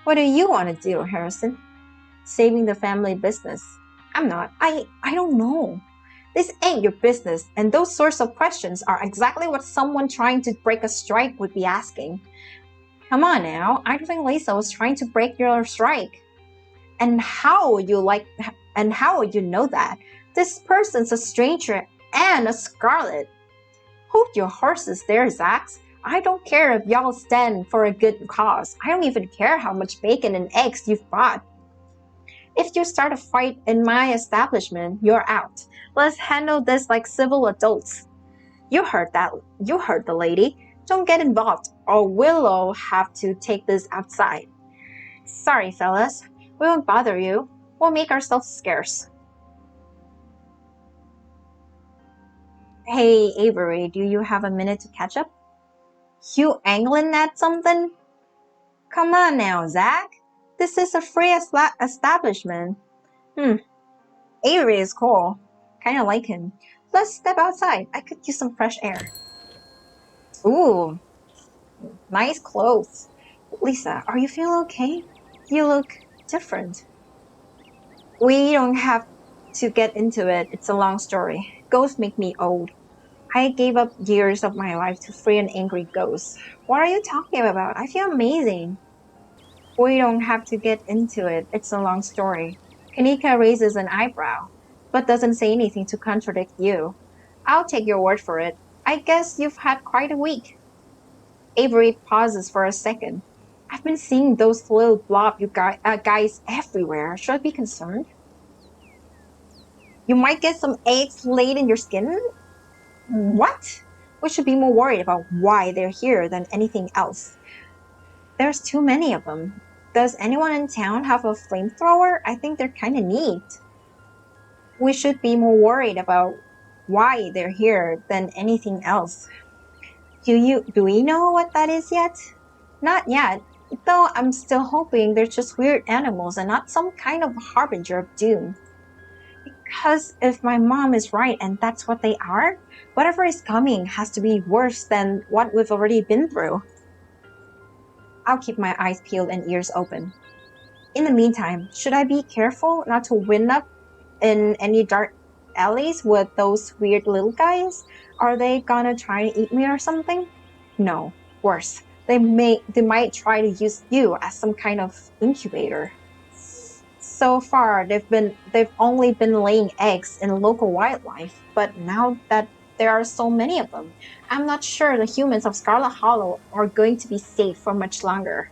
What do you want to do, Harrison? Saving the family business. I'm not. I don't know. This ain't your business, and those sorts of questions are exactly what someone trying to break a strike would be asking. Come on now, I don't think Lisa was trying to break your strike. And how would you know that? This person's a stranger and a Scarlet. Hold your horses there, Zax. I don't care if y'all stand for a good cause. I don't even care how much bacon and eggs you've bought. If you start a fight in my establishment, you're out. Let's handle this like civil adults. You heard that. You heard the lady. Don't get involved, or we'll all have to take this outside. Sorry, fellas. We won't bother you. We'll make ourselves scarce. Hey, Avery, do you have a minute to catch up? You angling at something? Come on now, Zach. This is a free establishment. Avery is cool. Kinda like him. Let's step outside. I could use some fresh air. Ooh, nice clothes. Lisa, are you feeling okay? You look different. We don't have to get into it. It's a long story. Ghosts make me old. I gave up years of my life to free an angry ghost. What are you talking about? I feel amazing. We don't have to get into it. It's a long story. Kanika raises an eyebrow, but doesn't say anything to contradict you. I'll take your word for it. I guess you've had quite a week. Avery pauses for a second. I've been seeing those little blob guys everywhere. Should I be concerned? You might get some eggs laid in your skin? What? We should be more worried about why they're here than anything else. There's too many of them. Does anyone in town have a flamethrower? I think they're kind of neat. We should be more worried about why they're here than anything else. Do we know what that is yet? Not yet, though I'm still hoping they're just weird animals and not some kind of harbinger of doom. Because if my mom is right and that's what they are, whatever is coming has to be worse than what we've already been through. I'll keep my eyes peeled and ears open. In the meantime, should I be careful not to wind up in any dark alleys with those weird little guys? Are they gonna try to eat me or something? No, worse. They might try to use you as some kind of incubator. So far, they've only been laying eggs in local wildlife, but now that there are so many of them, I'm not sure the humans of Scarlet Hollow are going to be safe for much longer.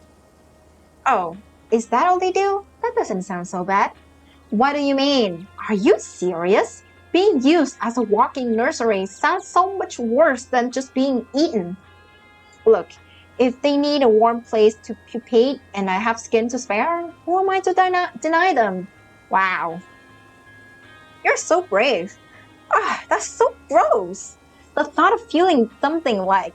Oh, is that all they do? That doesn't sound so bad. What do you mean? Are you serious? Being used as a walking nursery sounds so much worse than just being eaten. Look, if they need a warm place to pupate and I have skin to spare, who am I to deny them? Wow. You're so brave. That's so gross. The thought of feeling something like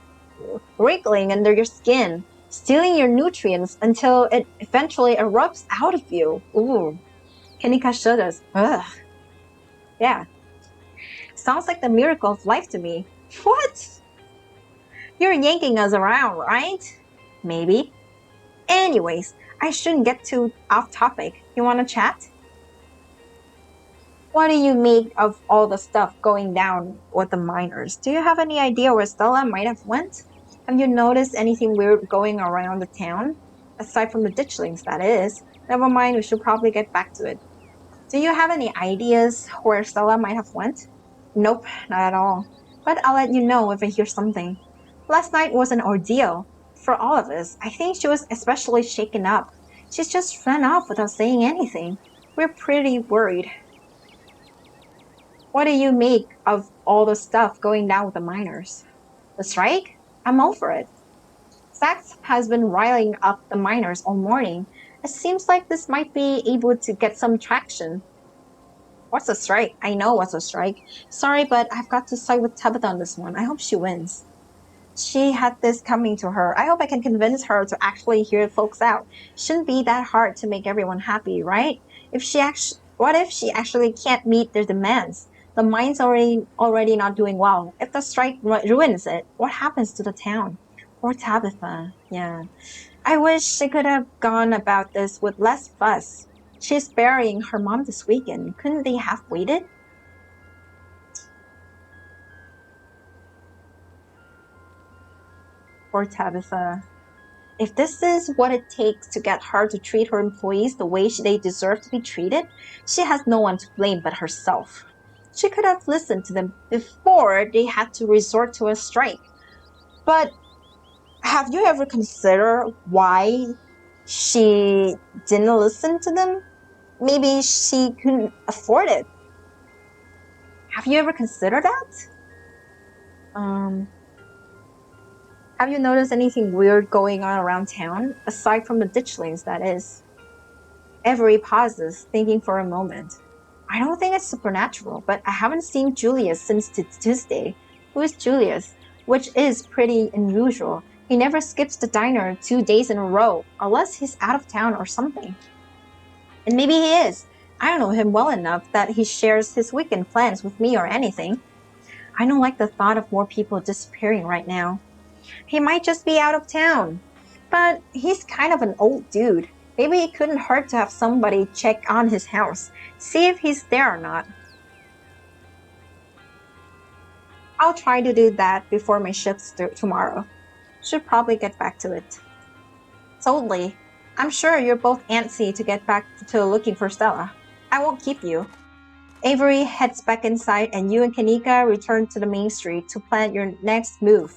wriggling under your skin, stealing your nutrients until it eventually erupts out of you. Ooh. Kanika shudders. Ugh. Yeah. Sounds like the miracle of life to me. What? You're yanking us around, right? Maybe. Anyways, I shouldn't get too off topic. You want to chat? What do you make of all the stuff going down with the miners? Do you have any idea where Stella might have went? Have you noticed anything weird going around the town? Aside from the ditchlings, that is. Never mind, we should probably get back to it. Do you have any ideas where Stella might have went? Nope, not at all. But I'll let you know if I hear something. Last night was an ordeal for all of us. I think she was especially shaken up. She's just ran off without saying anything. We're pretty worried. What do you make of all the stuff going down with the miners? The strike? I'm over it. Sax has been riling up the miners all morning. It seems like this might be able to get some traction. What's a strike? I know what's a strike. Sorry, but I've got to side with Tabitha on this one. I hope she wins. She had this coming to her. I hope I can convince her to actually hear folks out. Shouldn't be that hard to make everyone happy, right? If she What if she actually can't meet their demands? The mine's already not doing well. If the strike ruins it, what happens to the town? Poor Tabitha. Yeah. I wish she could have gone about this with less fuss. She's burying her mom this weekend. Couldn't they have waited? Poor Tabitha. If this is what it takes to get her to treat her employees the way they deserve to be treated, she has no one to blame but herself. She could have listened to them before they had to resort to a strike. But have you ever considered why she didn't listen to them? Maybe she couldn't afford it. Have you ever considered that? Um, have you noticed anything weird going on around town? Aside from the ditchlings, that is. Avery pauses, thinking for a moment. I don't think it's supernatural, but I haven't seen Julius since Tuesday. Who is Julius? Which is pretty unusual. He never skips the diner 2 days in a row, unless he's out of town or something. And maybe he is. I don't know him well enough that he shares his weekend plans with me or anything. I don't like the thought of more people disappearing right now. He might just be out of town. But he's kind of an old dude. Maybe it couldn't hurt to have somebody check on his house, see if he's there or not. I'll try to do that before my shift's tomorrow. Should probably get back to it. Totally. I'm sure you're both antsy to get back to looking for Stella. I won't keep you. Avery heads back inside and you and Kanika return to the main street to plan your next move.